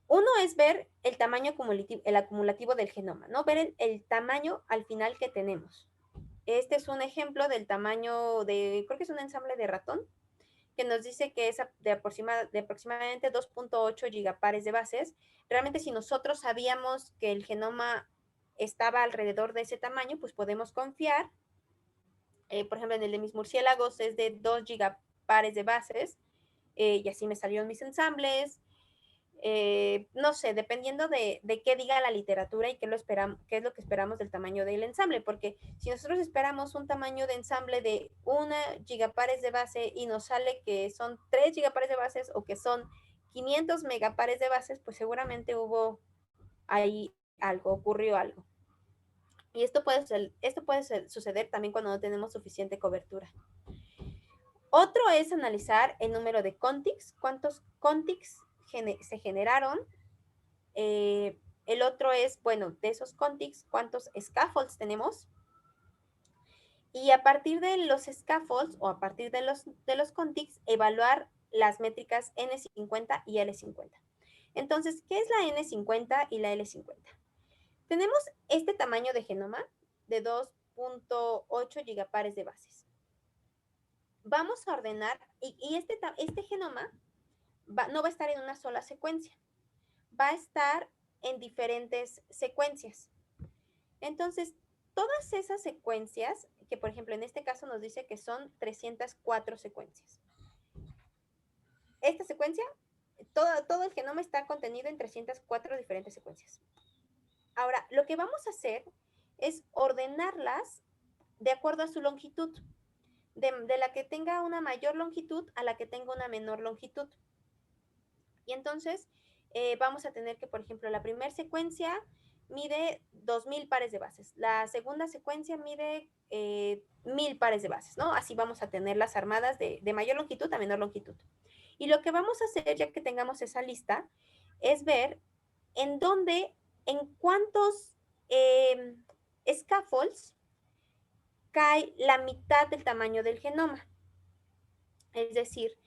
Uno es ver el tamaño acumulativo del genoma, ¿no? Ver el tamaño al final que tenemos. Este es un ejemplo del tamaño creo que es un ensamble de ratón, que nos dice que es de aproximadamente 2.8 gigapares de bases. Realmente si nosotros sabíamos que el genoma estaba alrededor de ese tamaño, pues podemos confiar. Por ejemplo, en el de mis murciélagos es de 2 gigapares de bases, y así me salieron mis ensambles. no sé, dependiendo de qué diga la literatura y qué es lo que esperamos del tamaño del ensamble, porque si nosotros esperamos un tamaño de ensamble de 1 gigapares de base y nos sale que son 3 gigapares de bases o que son 500 megapares de bases, pues seguramente hubo ahí algo, ocurrió algo. Y esto puede suceder también cuando no tenemos suficiente cobertura. Otro es analizar el número de contigs, cuántos contigs se generaron. El otro es, bueno, de esos contigs, cuántos scaffolds tenemos. Y a partir de los scaffolds o a partir de los contigs, evaluar las métricas N50 y L50. Entonces, ¿qué es la N50 y la L50? Tenemos este tamaño de genoma de 2.8 gigapares de bases. Vamos a ordenar, y este genoma no va a estar en una sola secuencia, va a estar en diferentes secuencias. Entonces, todas esas secuencias, que por ejemplo en este caso nos dice que son 304 secuencias. Esta secuencia, todo el genoma está contenido en 304 diferentes secuencias. Ahora, lo que vamos a hacer es ordenarlas de acuerdo a su longitud, de la que tenga una mayor longitud a la que tenga una menor longitud. Y entonces vamos a tener que, por ejemplo, la primera secuencia mide 2000 pares de bases, la segunda secuencia mide 1000 pares de bases, ¿no? Así vamos a tenerlas armadas de mayor longitud a menor longitud. Y lo que vamos a hacer, ya que tengamos esa lista, es ver en cuántos scaffolds cae la mitad del tamaño del genoma. Es decir,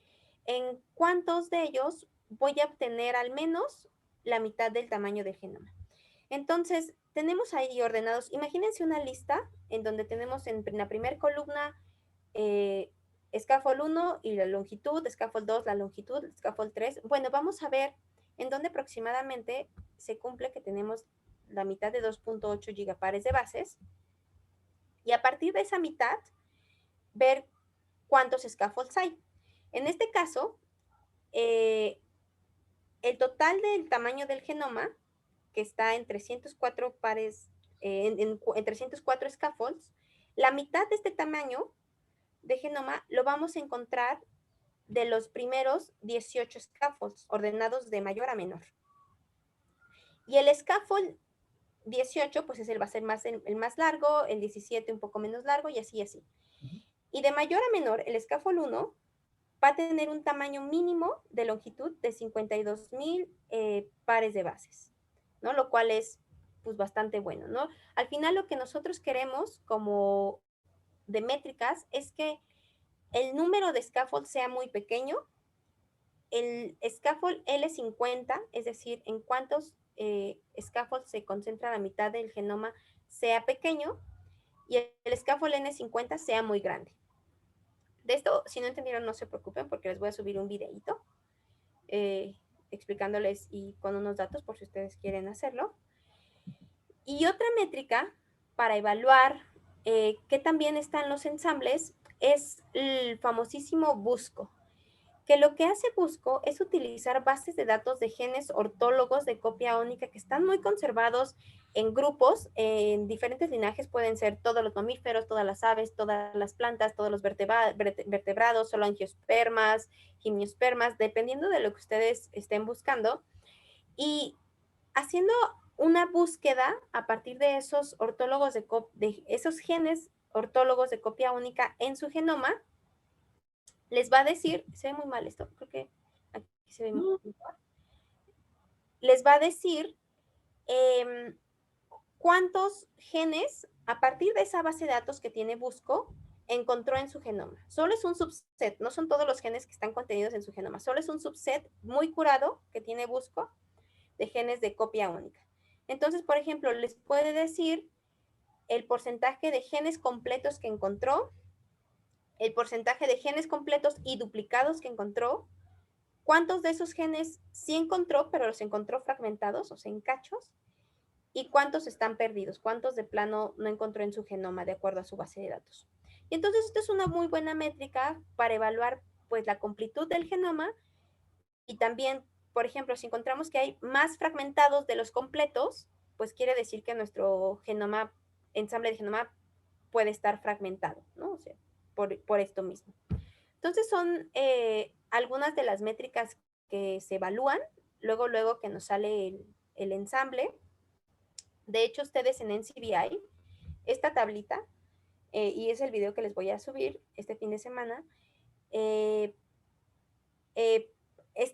en cuántos de ellos voy a obtener al menos la mitad del tamaño del genoma. Entonces, tenemos ahí ordenados, imagínense una lista en donde tenemos en la primera columna scaffold 1 y la longitud, scaffold 2 la longitud, scaffold 3. Bueno, vamos a ver en dónde aproximadamente se cumple que tenemos la mitad de 2.8 gigapares de bases. Y a partir de esa mitad, ver cuántos scaffolds hay. En este caso, el total del tamaño del genoma, que está en 304 pares, en 304 scaffolds, la mitad de este tamaño de genoma lo vamos a encontrar de los primeros 18 scaffolds, ordenados de mayor a menor. Y el scaffold 18, pues va a ser el más largo, el 17 un poco menos largo y así, así. Y de mayor a menor, el scaffold 1 va a tener un tamaño mínimo de longitud de 52,000 pares de bases, ¿no? Lo cual es, pues, bastante bueno, ¿no? Al final, lo que nosotros queremos como de métricas es que el número de scaffolds sea muy pequeño, el scaffold L50, es decir, en cuántos scaffolds se concentra la mitad del genoma, sea pequeño, y el scaffold N50 sea muy grande. De esto, si no entendieron, no se preocupen porque les voy a subir un videíto explicándoles y con unos datos por si ustedes quieren hacerlo. Y otra métrica para evaluar qué también están los ensambles es el famosísimo Busco, que lo que hace Busco es utilizar bases de datos de genes ortólogos de copia única que están muy conservados en grupos, en diferentes linajes, pueden ser todos los mamíferos, todas las aves, todas las plantas, todos los vertebrados, solo angiospermas, gimnospermas, dependiendo de lo que ustedes estén buscando. Y haciendo una búsqueda a partir de esos ortólogos de esos genes ortólogos de copia única en su genoma, les va a decir, se ve muy mal esto, creo que aquí se ve mejor. Les va a decir cuántos genes, a partir de esa base de datos que tiene Busco, encontró en su genoma. Solo es un subset, no son todos los genes que están contenidos en su genoma, solo es un subset muy curado que tiene Busco de genes de copia única. Entonces, por ejemplo, les puede decir el porcentaje de genes completos que encontró, el porcentaje de genes completos y duplicados que encontró, cuántos de esos genes sí encontró, pero los encontró fragmentados, o sea, en cachos, y cuántos están perdidos, cuántos de plano no encontró en su genoma de acuerdo a su base de datos. Y entonces esto es una muy buena métrica para evaluar pues la completud del genoma y también por ejemplo, si encontramos que hay más fragmentados de los completos, pues quiere decir que nuestro genoma, ensamble de genoma puede estar fragmentado, ¿no? O sea, por esto mismo. Entonces son algunas de las métricas que se evalúan, luego que nos sale el ensamble. De hecho, ustedes en NCBI, esta tablita, y es el video que les voy a subir este fin de semana,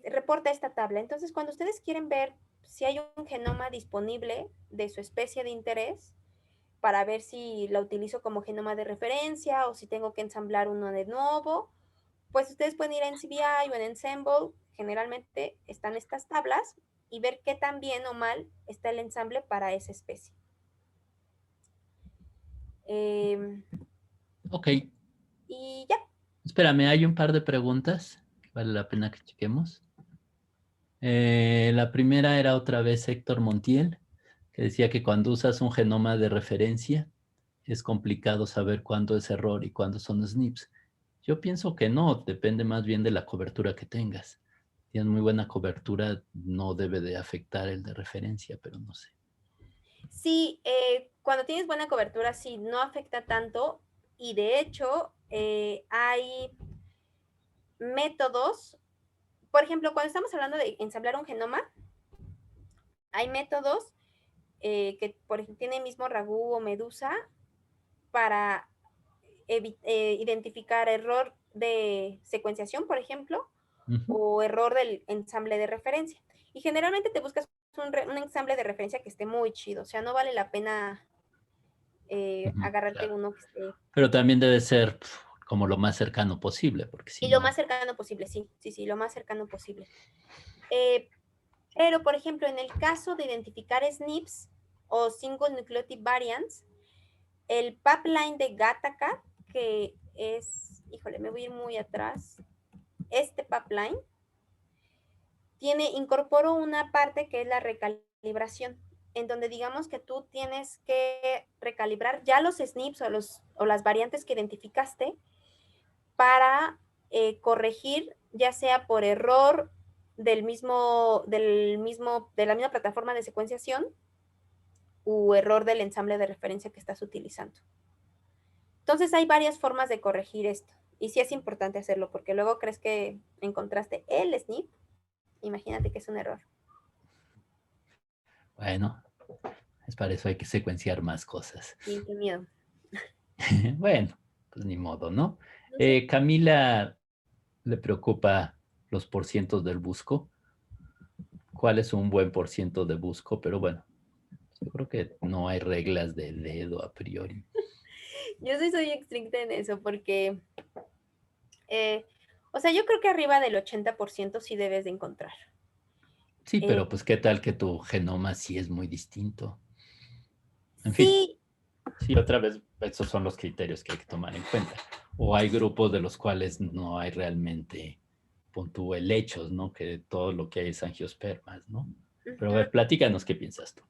reporta esta tabla. Entonces, cuando ustedes quieren ver si hay un genoma disponible de su especie de interés, para ver si la utilizo como genoma de referencia o si tengo que ensamblar uno de nuevo, pues ustedes pueden ir a NCBI o en Ensemble, generalmente están estas tablas, y ver qué tan bien o mal está el ensamble para esa especie. Ok. Y ya. Espérame, hay un par de preguntas que vale la pena que chequemos. La primera era otra vez Héctor Montiel, que decía que cuando usas un genoma de referencia es complicado saber cuándo es error y cuándo son SNPs. Yo pienso que no, depende más bien de la cobertura que tengas. Si tienes muy buena cobertura, no debe de afectar el de referencia, pero no sé. Sí, cuando tienes buena cobertura, sí, no afecta tanto. Y de hecho, hay métodos. Por ejemplo, cuando estamos hablando de ensamblar un genoma, hay métodos que, por ejemplo, tiene mismo Ragú o Medusa para identificar error de secuenciación, por ejemplo, o error del ensamble de referencia. Y generalmente te buscas un ensamble de referencia que esté muy chido, o sea, no vale la pena agarrarte claro. uno que esté... Pero también debe ser como lo más cercano posible, porque si Y lo no... más cercano posible, sí, lo más cercano posible. Pero, por ejemplo, en el caso de identificar SNPs o Single Nucleotide Variants, el pipeline de Gattaca, que es, híjole, me voy a ir muy atrás, este pipeline, incorporó una parte que es la recalibración, en donde digamos que tú tienes que recalibrar ya los SNPs o las variantes que identificaste para corregir, ya sea por error de la misma plataforma de secuenciación u error del ensamble de referencia que estás utilizando. Entonces hay varias formas de corregir esto. Y sí es importante hacerlo, porque luego crees que encontraste el SNP. Imagínate que es un error. Bueno, es para eso hay que secuenciar más cosas. Sí, qué miedo. Bueno, pues ni modo, ¿no? No sé. Camila le preocupa los porcientos del busco. ¿Cuál es un buen porciento de busco? Pero bueno, yo creo que no hay reglas de dedo a priori. Yo sí soy estricta en eso porque, o sea, yo creo que arriba del 80% sí debes de encontrar. Sí, pero pues qué tal que tu genoma sí es muy distinto. En fin, Sí, sí, otra vez, esos son los criterios que hay que tomar en cuenta. O hay grupos de los cuales no hay realmente helechos, ¿no? Que todo lo que hay es angiospermas, ¿no? Pero a ver, platícanos qué piensas tú.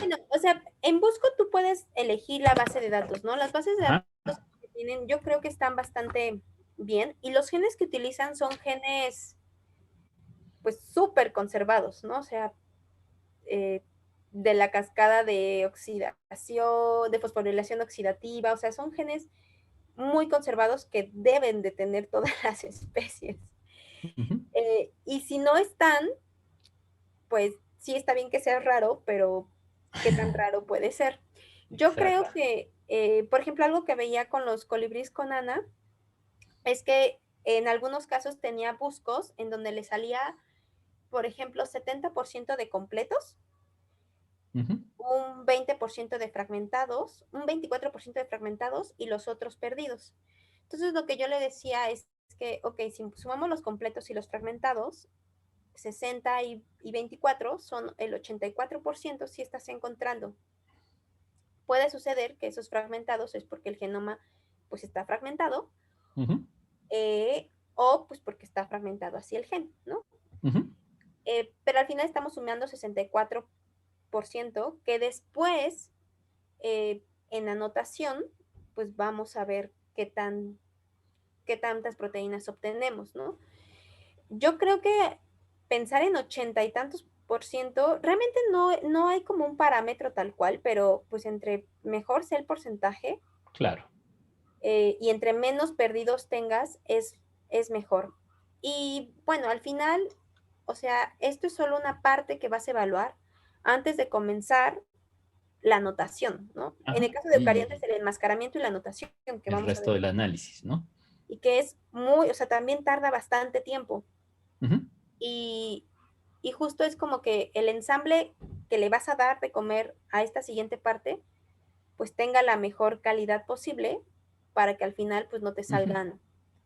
bueno, o sea, en Busco tú puedes elegir la base de datos, ¿no? Las bases de Ajá. datos que tienen, yo creo que están bastante bien. Y los genes que utilizan son genes, pues, súper conservados, ¿no? O sea, de la cascada de oxidación, de fosforilación oxidativa, o sea, son genes muy conservados que deben de tener todas las especies. Y si no están, pues sí está bien que sea raro, pero ¿qué tan raro puede ser? Yo creo que, por ejemplo, algo que veía con los colibríes con Ana es que en algunos casos tenía buscos en donde le salía, por ejemplo, 70% de completos, un 20% de fragmentados, un 24% de fragmentados y los otros perdidos. Entonces, lo que yo le decía es que, ok, si sumamos los completos y los fragmentados, 60 y 24 son el 84% si estás encontrando. Puede suceder que esos fragmentados es porque el genoma pues está fragmentado o pues porque está fragmentado así el gen, ¿no? Pero al final estamos sumando 64% que después en anotación pues vamos a ver qué tantas proteínas obtenemos, ¿no? Yo creo que pensar en 80 y tantos por ciento, realmente no hay como un parámetro tal cual, pero pues entre mejor sea el porcentaje Claro. y entre menos perdidos tengas, es mejor. Y bueno, al final, o sea, esto es solo una parte que vas a evaluar antes de comenzar la anotación, ¿no? En Ajá. el caso de Y eucariantes, el enmascaramiento y la anotación que el vamos a resto ver. del análisis, ¿no? Y que es muy, o sea, también tarda bastante tiempo. Ujú. Y, y justo es como que el ensamble que le vas a dar de comer a esta siguiente parte, pues tenga la mejor calidad posible para que al final pues no te Ujú. salgan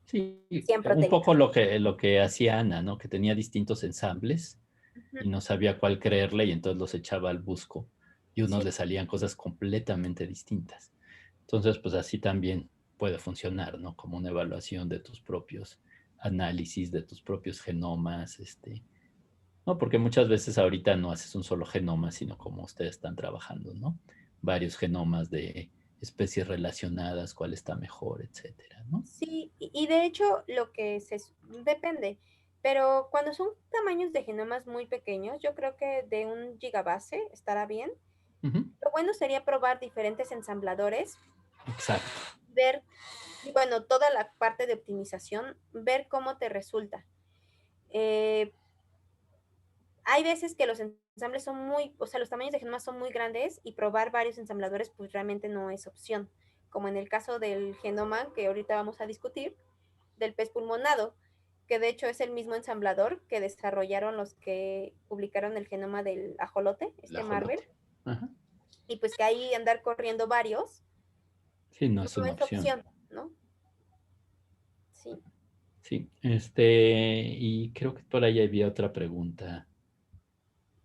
Sí, 100 un proteínas. poco lo que hacía Ana, ¿no? Que tenía distintos ensambles y Ujú. no sabía cuál creerle y entonces los echaba al busco y unos Sí, le salían cosas completamente distintas. Entonces, pues así también puede funcionar, ¿no? Como una evaluación de tus propios análisis, de tus propios genomas, ¿no? Porque muchas veces ahorita no haces un solo genoma, sino como ustedes están trabajando, ¿no? Varios genomas de especies relacionadas, cuál está mejor, etcétera, ¿no? sí, y de hecho lo que se depende, pero cuando son tamaños de genomas muy pequeños, yo creo que de 1 gigabase estará bien. Ujú. Lo bueno sería probar diferentes ensambladores, Exacto. ver, bueno, toda la parte de optimización, ver cómo te resulta. Eh, Hay veces que los ensambles son muy, o sea, los tamaños de genomas son muy grandes y probar varios ensambladores pues realmente no es opción, como en el caso del genoma que ahorita vamos a discutir, del pez pulmonado, que de hecho es el mismo ensamblador que desarrollaron los que publicaron el genoma del ajolote, El este Marvel, ajolote. Ajá. y pues que ahí andar corriendo varios Sí, no no es una es opción. opción, ¿no? Sí. Sí, y creo que por ahí había otra pregunta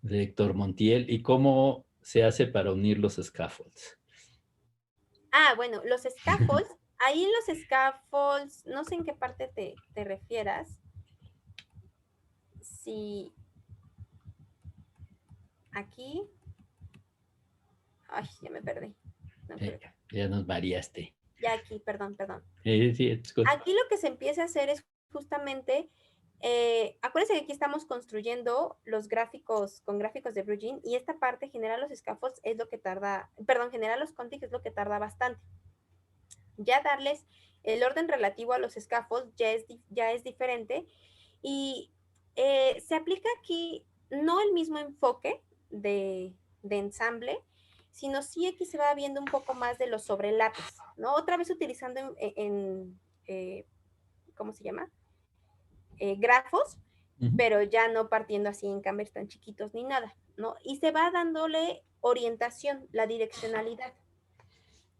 de Héctor Montiel. ¿Y cómo se hace para unir los scaffolds? Ah, bueno, los scaffolds, ahí en los scaffolds, no sé en qué parte te refieras, si aquí, ay, ya me perdí, no creo, Ya nos variaste. ya aquí, perdón. Sí, it's good. Aquí lo que se empieza a hacer es justamente, acuérdense que aquí estamos construyendo los gráficos con gráficos de Blue y esta parte generar los scaffolds es lo que tarda, perdón, generar los contigs es lo que tarda bastante. Ya darles el orden relativo a los scaffolds ya es diferente y se aplica aquí no el mismo enfoque de ensamble, sino sí aquí se va viendo un poco más de los sobrelapes, ¿no? Otra vez utilizando ¿cómo se llama? Grafos, Ujú. pero ya no partiendo así en cambers tan chiquitos ni nada, ¿no? Y se va dándole orientación, la direccionalidad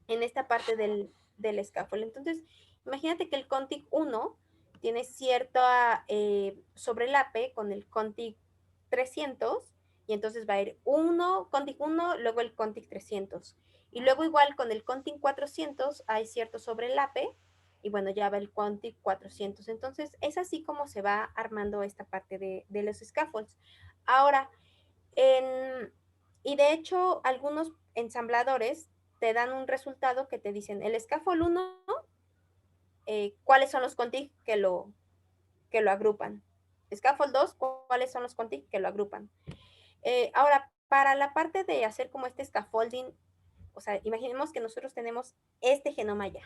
en esta parte del scaffold. Entonces, imagínate que el contig 1 tiene cierta sobrelape con el contig 300 y entonces va a ir contig 1, luego el contig 300. Y luego igual con el contig 400 hay cierto sobrelape y bueno, ya va el contig 400. Entonces, es así como se va armando esta parte de los scaffolds. Ahora, en, y de hecho, algunos ensambladores te dan un resultado que te dicen el scaffold 1, cuáles son los contig que lo agrupan. Scaffold 2, cuáles son los contig que lo agrupan. Ahora, para la parte de hacer como este scaffolding, o sea, imaginemos que nosotros tenemos este genoma ya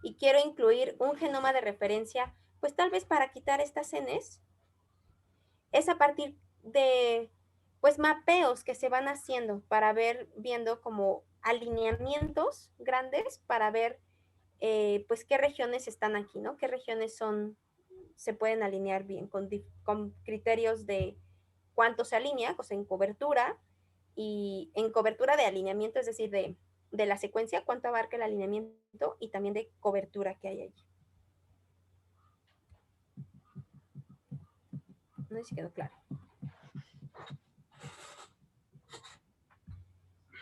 y quiero incluir un genoma de referencia, pues tal vez para quitar estas Ns, es a partir de pues mapeos que se van haciendo para ver, viendo como alineamientos grandes para ver pues qué regiones están aquí, ¿no? Qué regiones se pueden alinear bien con criterios de cuánto se alinea, o sea, en cobertura y en cobertura de alineamiento, es decir, de la secuencia, cuánto abarca el alineamiento y también de cobertura que hay allí. No sé si quedó claro.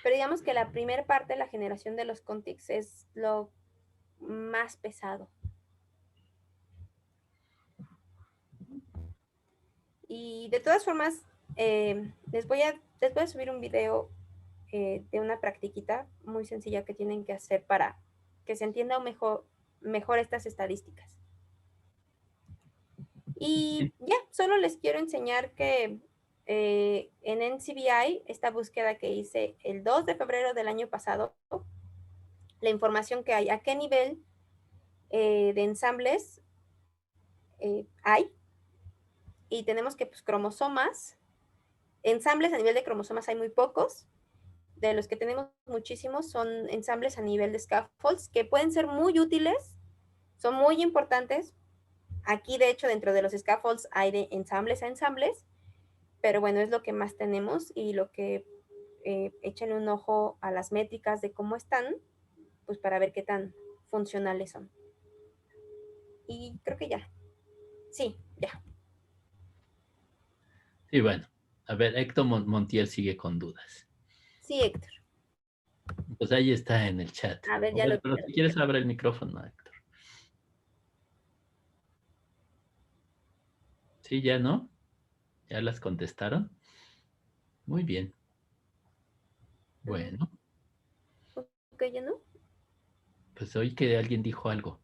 Pero digamos que la primera parte de la generación de los contigs es lo más pesado. Y de todas formas, les voy a subir un video de una practiquita muy sencilla que tienen que hacer para que se entienda mejor estas estadísticas. Y ya, solo les quiero enseñar que en NCBI, esta búsqueda que hice el 2 de febrero del año pasado, la información que hay, a qué nivel de ensambles hay, y tenemos que pues, cromosomas, ensambles a nivel de cromosomas hay muy pocos, de los que tenemos muchísimos son ensambles a nivel de scaffolds, que pueden ser muy útiles, son muy importantes. Aquí, de hecho, dentro de los scaffolds hay de ensambles a ensambles, pero bueno, es lo que más tenemos y lo que échenle un ojo a las métricas de cómo están, pues para ver qué tan funcionales son. Y creo que ya. Sí, ya. Sí, bueno. A ver, Héctor Montiel sigue con dudas. Sí, Héctor. Pues ahí está en el chat. A ver, ya lo vi. Pero si quieres, abre el micrófono, Héctor. Sí, ya no. ¿Ya las contestaron? Muy bien. Bueno, Ok, ya no. pues hoy que alguien dijo algo.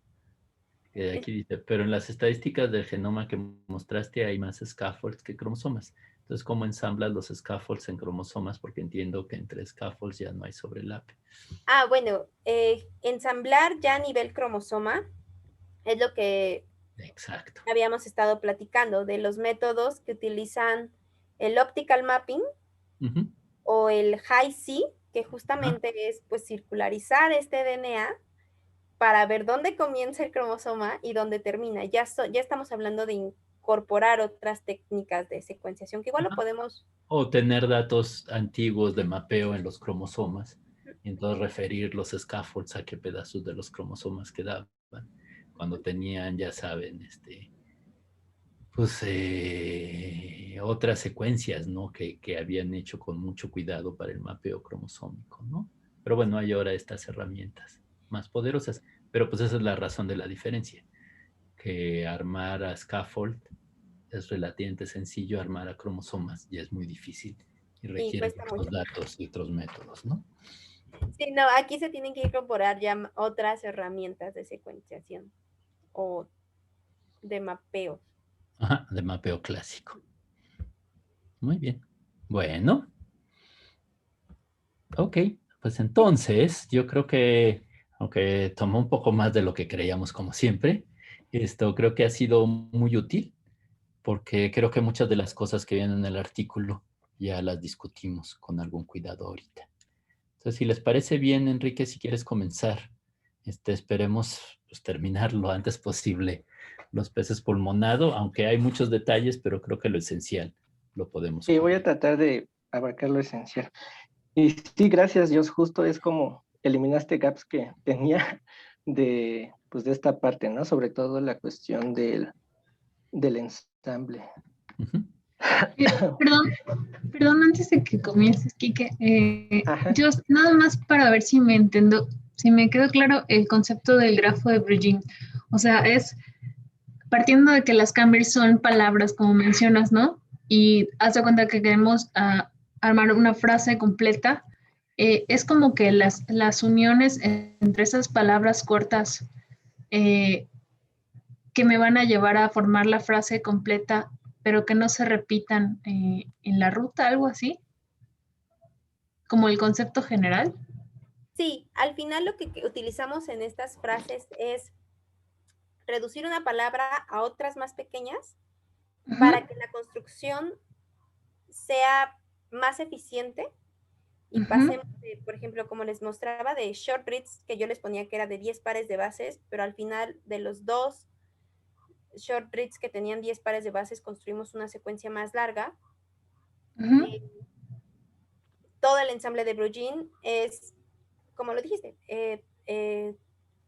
Que aquí dice, pero en las estadísticas del genoma que mostraste hay más scaffolds que cromosomas. Entonces, ¿cómo ensamblas los scaffolds en cromosomas? Porque entiendo que entre scaffolds ya no hay sobrelape. Ah, bueno, ensamblar ya a nivel cromosoma es lo que Exacto. habíamos estado platicando de los métodos que utilizan el optical mapping Ujú. o el Hi-C, que justamente es pues circularizar este DNA para ver dónde comienza el cromosoma y dónde termina. Ya estamos hablando de incorporar otras técnicas de secuenciación, que igual lo podemos... O tener datos antiguos de mapeo en los cromosomas y entonces referir los scaffolds a qué pedazos de los cromosomas quedaban cuando tenían, ya saben, pues otras secuencias, ¿no? Que habían hecho con mucho cuidado para el mapeo cromosómico, ¿no? Pero bueno, hay ahora estas herramientas más poderosas, pero pues esa es la razón de la diferencia, que armar a scaffold es relativamente sencillo, armar a cromosomas ya es muy difícil y Y requiere cuesta otros mucho. datos y otros métodos, ¿no? Sí, no, aquí se tienen que incorporar ya otras herramientas de secuenciación o de mapeo. Ajá, de mapeo clásico. Muy bien. Bueno, ok, pues entonces yo creo que, aunque tomó un poco más de lo que creíamos como siempre, esto creo que ha sido muy útil porque creo que muchas de las cosas que vienen en el artículo ya las discutimos con algún cuidado ahorita. Entonces, si les parece bien, Enrique, si quieres comenzar, esperemos pues, terminar lo antes posible los peces pulmonado, aunque hay muchos detalles, pero creo que lo esencial lo podemos Y voy a cubrir. tratar de abarcar lo esencial. Y sí, gracias, Dios, justo es como eliminaste gaps que tenía pues de esta parte, ¿no? Sobre todo la cuestión del ensamble. Uh-huh. Perdón, antes de que comiences, Kike, Ajá. yo nada más para ver si me entiendo, si me quedó claro el concepto del grafo de Bruegel. O sea, es partiendo de que las Cambridge son palabras, como mencionas, ¿no? Y haz de cuenta que queremos armar una frase completa. Es como que las uniones entre esas palabras cortas que me van a llevar a formar la frase completa, pero que no se repitan en la ruta, algo así, como el concepto general. Sí, al final lo que utilizamos en estas frases es reducir una palabra a otras más pequeñas para que la construcción sea más eficiente y pasemos de, por ejemplo, como les mostraba, de short reads, que yo les ponía que era de 10 pares de bases, pero al final de los dos short reads que tenían 10 pares de bases, construimos una secuencia más larga. Todo el ensamble de Bruegel es, como lo dijiste,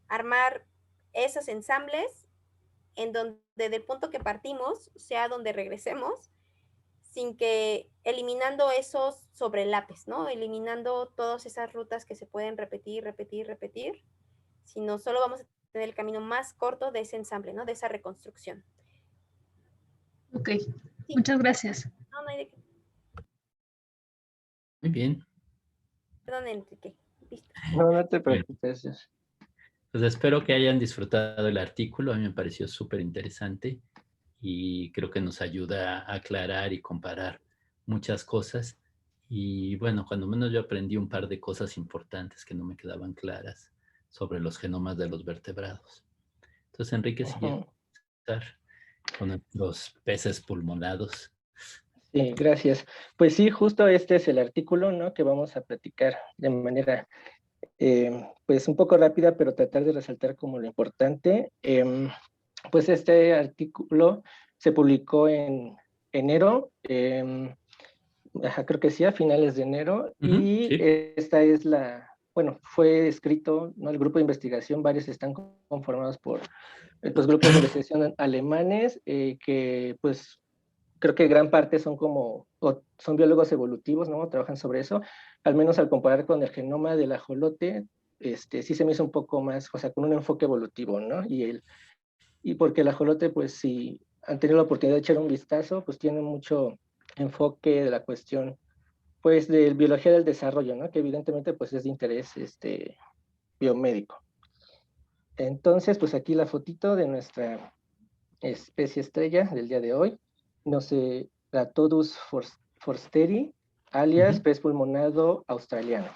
armar esos ensambles en donde del punto que partimos sea donde regresemos, sin que eliminando esos sobrelapes, ¿no? Eliminando todas esas rutas que se pueden repetir, sino solo vamos a tener el camino más corto de ese ensamble, ¿no? De esa reconstrucción. Ok, sí. Muchas gracias. No, no hay de qué. Muy bien. Perdón, Enrique. Listo. No te preocupes. Pues espero que hayan disfrutado el artículo. A mí me pareció súper interesante y creo que nos ayuda a aclarar y comparar muchas cosas. Y bueno, cuando menos yo aprendí un par de cosas importantes que no me quedaban claras sobre los genomas de los vertebrados. Entonces, Enrique, si quieres empezar con los peces pulmonados. Sí, gracias. Pues sí, justo este es el artículo, ¿no?, que vamos a platicar de manera, pues un poco rápida, pero tratar de resaltar como lo importante. Pues este artículo se publicó en enero, creo que sí, a finales de enero, y Sí. esta es bueno, fue escrito, ¿no?, el grupo de investigación, varios están conformados por pues, grupos de investigación alemanes, que pues creo que gran parte son son biólogos evolutivos, ¿no? Trabajan sobre eso, al menos al comparar con el genoma del ajolote, sí se me hizo un poco más, o sea, con un enfoque evolutivo, ¿no? Y porque el ajolote, pues si han tenido la oportunidad de echar un vistazo, pues tiene mucho enfoque de la cuestión, pues de biología del desarrollo, ¿no? Que evidentemente pues es de interés biomédico. Entonces, pues aquí la fotito de nuestra especie estrella del día de hoy, no sé, Ratodus forsteri, alias pez pulmonado australiano.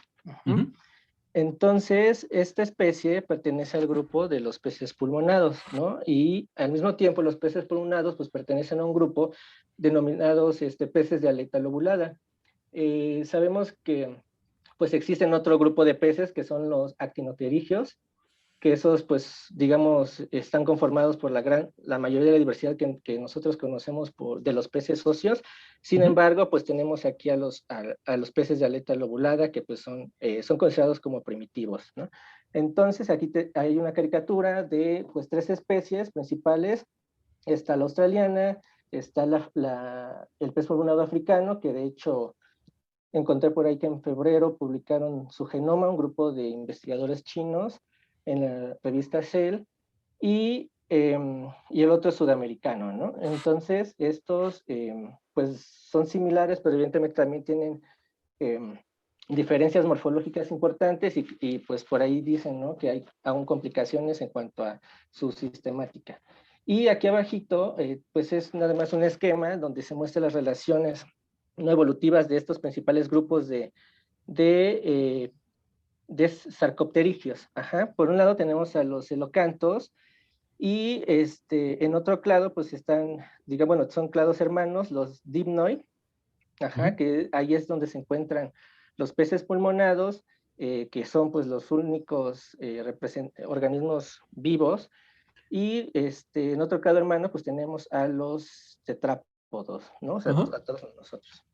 Entonces, esta especie pertenece al grupo de los peces pulmonados, ¿no? Y al mismo tiempo los peces pulmonados pues pertenecen a un grupo denominados peces de aleta lobulada. Sabemos que pues existen otro grupo de peces que son los actinopterigios, que esos, pues, digamos, están conformados por la mayoría de la diversidad que nosotros conocemos de los peces óseos. Sin embargo, pues tenemos aquí a los peces de aleta lobulada, que pues son considerados como primitivos, ¿no? Entonces, aquí hay una caricatura de, pues, 3 especies principales. Está la australiana, está el pez pulmonado africano, que de hecho encontré por ahí que en febrero publicaron su genoma, un grupo de investigadores chinos, en la revista Cell, y el otro es sudamericano, ¿no? Entonces, estos pues son similares, pero evidentemente también tienen diferencias morfológicas importantes y pues por ahí dicen, ¿no?, que hay aún complicaciones en cuanto a su sistemática. Y aquí abajito, pues es nada más un esquema donde se muestran las relaciones no evolutivas de estos principales grupos de sarcopterigios. Por un lado tenemos a los celocantos y en otro clado pues están, digamos, bueno, son clados hermanos, los dipnoi, que ahí es donde se encuentran los peces pulmonados, que son pues los únicos organismos vivos, y en otro clado hermano pues tenemos a los tetrápodos, ¿no? O sea, a todos nosotros.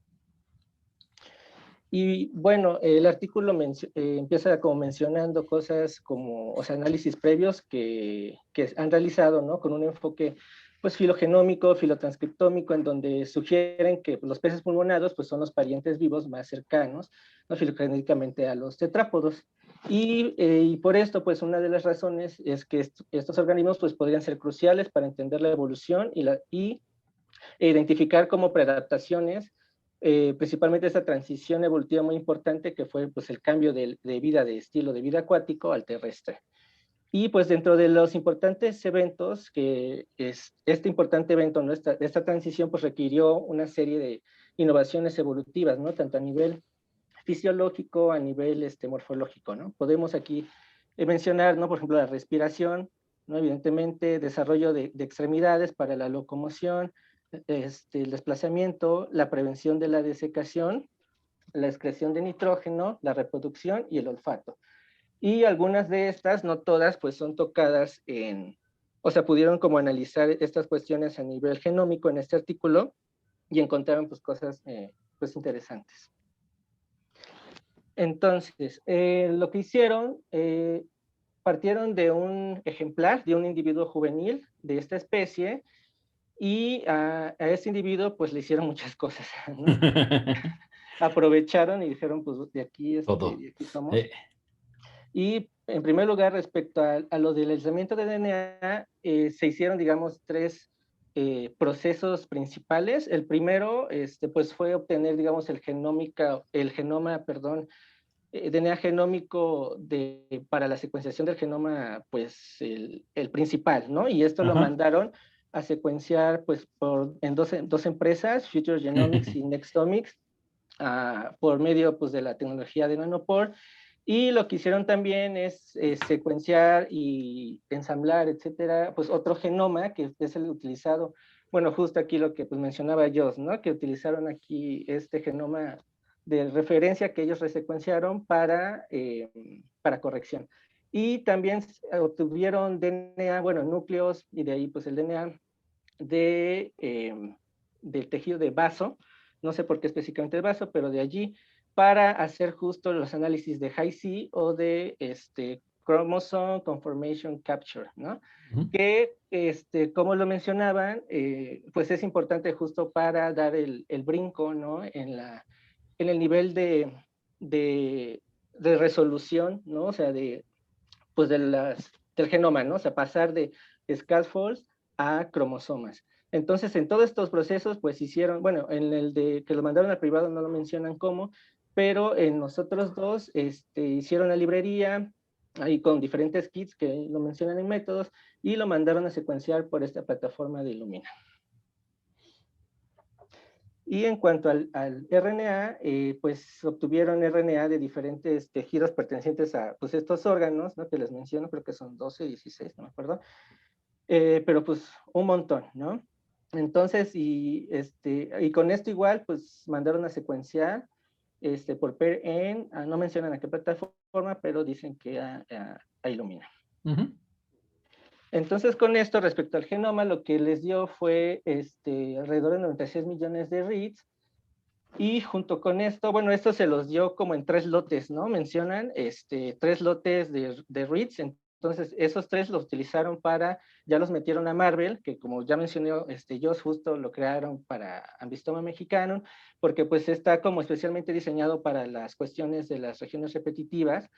Y bueno, el artículo empieza como mencionando cosas como, o sea, análisis previos que han realizado, ¿no?, con un enfoque pues filogenómico, filotranscriptómico, en donde sugieren que los peces pulmonados pues son los parientes vivos más cercanos, ¿no?, filogenéticamente a los tetrápodos. Y por esto, pues una de las razones es que estos organismos pues podrían ser cruciales para entender la evolución e identificar como preadaptaciones, principalmente esta transición evolutiva muy importante que fue pues el cambio de vida, de estilo de vida acuático al terrestre. Y pues dentro de los importantes eventos, que es este importante evento, ¿no?, esta transición pues requirió una serie de innovaciones evolutivas, ¿no?, tanto a nivel fisiológico, a nivel morfológico, ¿no? Podemos aquí mencionar, ¿no?, por ejemplo, la respiración, ¿no?, evidentemente desarrollo de extremidades para la locomoción, el desplazamiento, la prevención de la desecación, la excreción de nitrógeno, la reproducción y el olfato. Y algunas de estas, no todas, pues son tocadas o sea, pudieron como analizar estas cuestiones a nivel genómico en este artículo y encontraron pues cosas pues interesantes. Entonces, lo que hicieron, partieron de un ejemplar, de un individuo juvenil de esta especie, y a ese individuo pues le hicieron muchas cosas, ¿no? Aprovecharon y dijeron, pues de aquí somos. Y en primer lugar, respecto a lo del aislamiento de DNA, se hicieron, digamos, 3 procesos principales. El primero, pues fue obtener, digamos, el genoma, perdón, DNA genómico para la secuenciación del genoma, pues el principal, ¿no? Y esto lo mandaron a secuenciar pues en dos empresas, Future Genomics y Nextomics, por medio pues de la tecnología de Nanopore. Y lo que hicieron también es secuenciar y ensamblar, etcétera, pues otro genoma que es el utilizado, bueno, justo aquí lo que pues mencionaba Joss, ¿no? Que utilizaron aquí este genoma de referencia que ellos resecuenciaron para corrección. Y también obtuvieron DNA, bueno, núcleos, y de ahí pues el DNA del tejido de vaso, no sé por qué específicamente el vaso, pero de allí, para hacer justo los análisis de Hi-C o de Chromosome Conformation Capture, ¿no? Que, como lo mencionaban, pues es importante justo para dar el brinco, ¿no? En el nivel de resolución, ¿no? O sea, pues del genoma, ¿no? O sea, pasar de scaffolds a cromosomas. Entonces, en todos estos procesos, pues hicieron, bueno, en el de que lo mandaron al privado no lo mencionan cómo, pero en nosotros dos hicieron la librería, ahí con diferentes kits que lo mencionan en métodos, y lo mandaron a secuenciar por esta plataforma de Illumina. Y en cuanto al RNA, pues obtuvieron RNA de diferentes tejidos pertenecientes a pues, estos órganos, ¿no? Que les menciono, creo que son 12, 16, no me acuerdo, pero pues un montón, ¿no? Entonces, y con esto igual, pues mandaron a secuenciar por pair en, no mencionan a qué plataforma, pero dicen que a Illumina. Entonces, con esto, respecto al genoma, lo que les dio fue alrededor de 96 millones de reads, y junto con esto, bueno, esto se los dio como en 3 lotes, ¿no? Mencionan 3 lotes de reads. Entonces, esos 3 los utilizaron ya los metieron a Marvel, que como ya mencionó Joss, justo lo crearon para Ambistoma Mexicanum, porque pues está como especialmente diseñado para las cuestiones de las regiones repetitivas.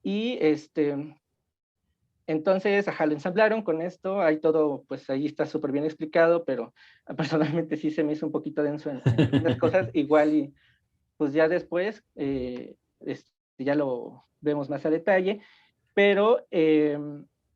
Y entonces, lo ensamblaron con esto, hay todo, pues ahí está súper bien explicado, pero personalmente sí se me hizo un poquito denso en algunas cosas, igual y pues ya después ya lo vemos más a detalle, pero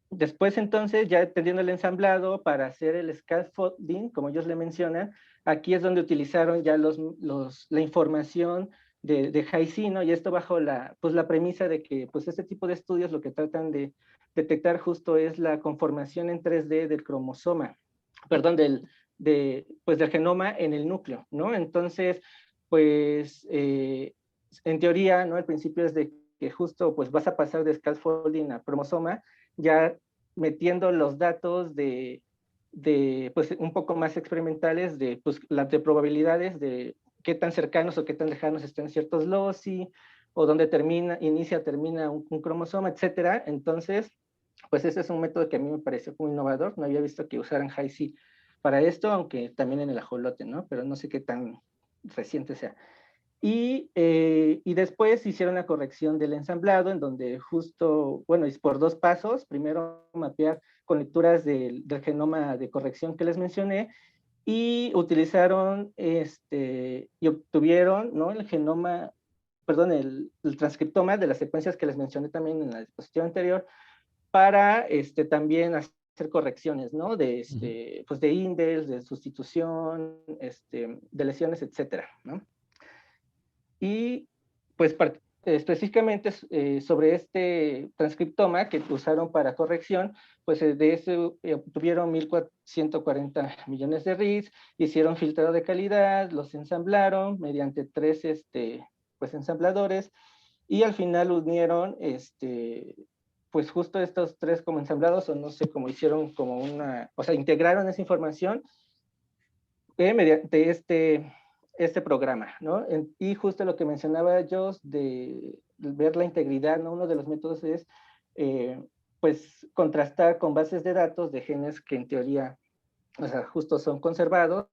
después entonces, ya teniendo el ensamblado para hacer el scaffolding, como ellos le mencionan, aquí es donde utilizaron ya la información de Hi-C, ¿no? Y esto bajo pues la premisa de que pues este tipo de estudios lo que tratan de detectar justo es la conformación en 3D del cromosoma, perdón, pues del genoma en el núcleo, ¿no? Entonces, pues en teoría, ¿no? El principio es de que justo pues vas a pasar de scaffolding a cromosoma, ya metiendo los datos pues un poco más experimentales de probabilidades de qué tan cercanos o qué tan lejanos están ciertos loci, o dónde termina un cromosoma, etcétera. Entonces, pues ese es un método que a mí me pareció muy innovador. No había visto que usaran Hi-C para esto, aunque también en el ajolote, ¿no? Pero no sé qué tan reciente sea. Y después hicieron la corrección del ensamblado, en donde justo, bueno, es por 2 pasos. Primero mapear con lecturas del genoma de corrección que les mencioné, y utilizaron y obtuvieron, ¿no? El genoma, perdón, el transcriptoma de las secuencias que les mencioné también en la diapositiva anterior, para también hacer correcciones, ¿no? Pues de índices, de sustitución, de lesiones, etcétera, ¿no? Y pues específicamente sobre este transcriptoma que usaron para corrección, pues de eso obtuvieron 1.140 millones de reads, hicieron filtrado de calidad, los ensamblaron mediante 3 pues ensambladores, y al final unieron pues justo estos 3 como ensamblados, o no sé cómo hicieron como o sea, integraron esa información mediante este programa, ¿no? Y justo lo que mencionaba yo de ver la integridad, ¿no? Uno de los métodos es, pues, contrastar con bases de datos de genes que en teoría, o sea, justo son conservados,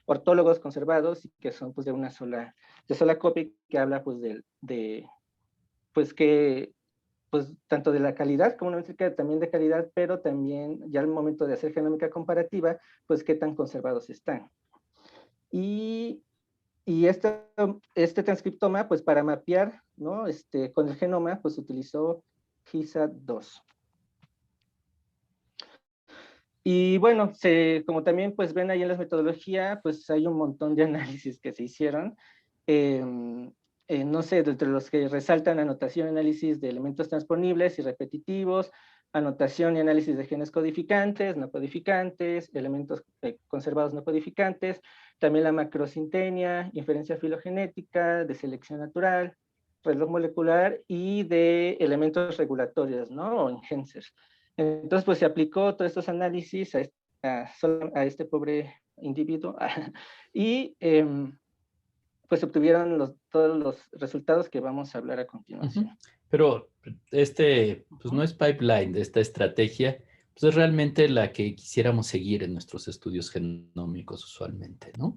ortólogos conservados, y que son, pues, de sola copia, que habla, pues, pues, que, pues, tanto de la calidad como una métrica también de calidad, pero también, ya al momento de hacer genómica comparativa, pues, qué tan conservados están. Y este transcriptoma, pues para mapear, ¿no? Con el genoma, pues utilizó GISA-2. Y bueno, como también pues ven ahí en la metodología, pues hay un montón de análisis que se hicieron. No sé, entre los que resaltan anotación y análisis de elementos transponibles y repetitivos, anotación y análisis de genes codificantes, no codificantes, elementos conservados no codificantes, también la macrosintenia, inferencia filogenética, de selección natural, reloj molecular y de elementos regulatorios, ¿no? O enhancers. Entonces, pues se aplicó todos estos análisis a este pobre individuo y pues obtuvieron todos los resultados que vamos a hablar a continuación. Pero pues no es pipeline de esta estrategia, pues es realmente la que quisiéramos seguir en nuestros estudios genómicos usualmente, ¿no?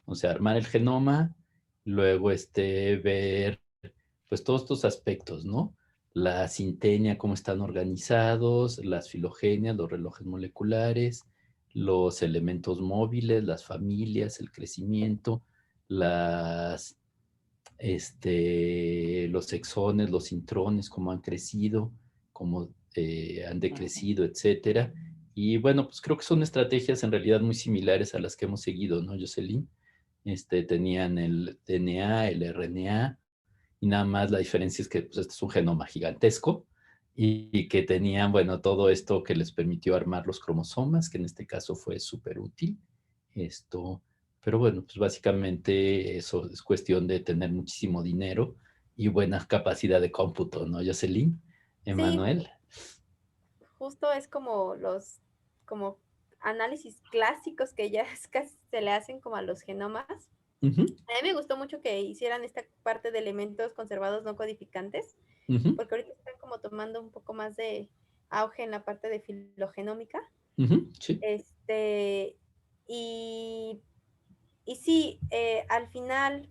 O sea, armar el genoma, luego ver pues todos estos aspectos, ¿no? La sintenia, cómo están organizados, las filogenias, los relojes moleculares, los elementos móviles, las familias, el crecimiento, los exones, los intrones, cómo han crecido, cómo han decrecido, etcétera. Y bueno, pues creo que son estrategias en realidad muy similares a las que hemos seguido, ¿no, Jocelyn? Tenían el DNA, el RNA, y nada más la diferencia es que pues, este es un genoma gigantesco y que tenían, bueno, todo esto que les permitió armar los cromosomas, que en este caso fue súper útil. Pero bueno, pues básicamente eso es cuestión de tener muchísimo dinero y buena capacidad de cómputo, ¿no, Jocelyn? Emanuel. Sí, justo es como como análisis clásicos que ya casi se le hacen como a los genomas. A mí me gustó mucho que hicieran esta parte de elementos conservados no codificantes, porque ahorita están como tomando un poco más de auge en la parte de filogenómica. Sí. Y sí, al final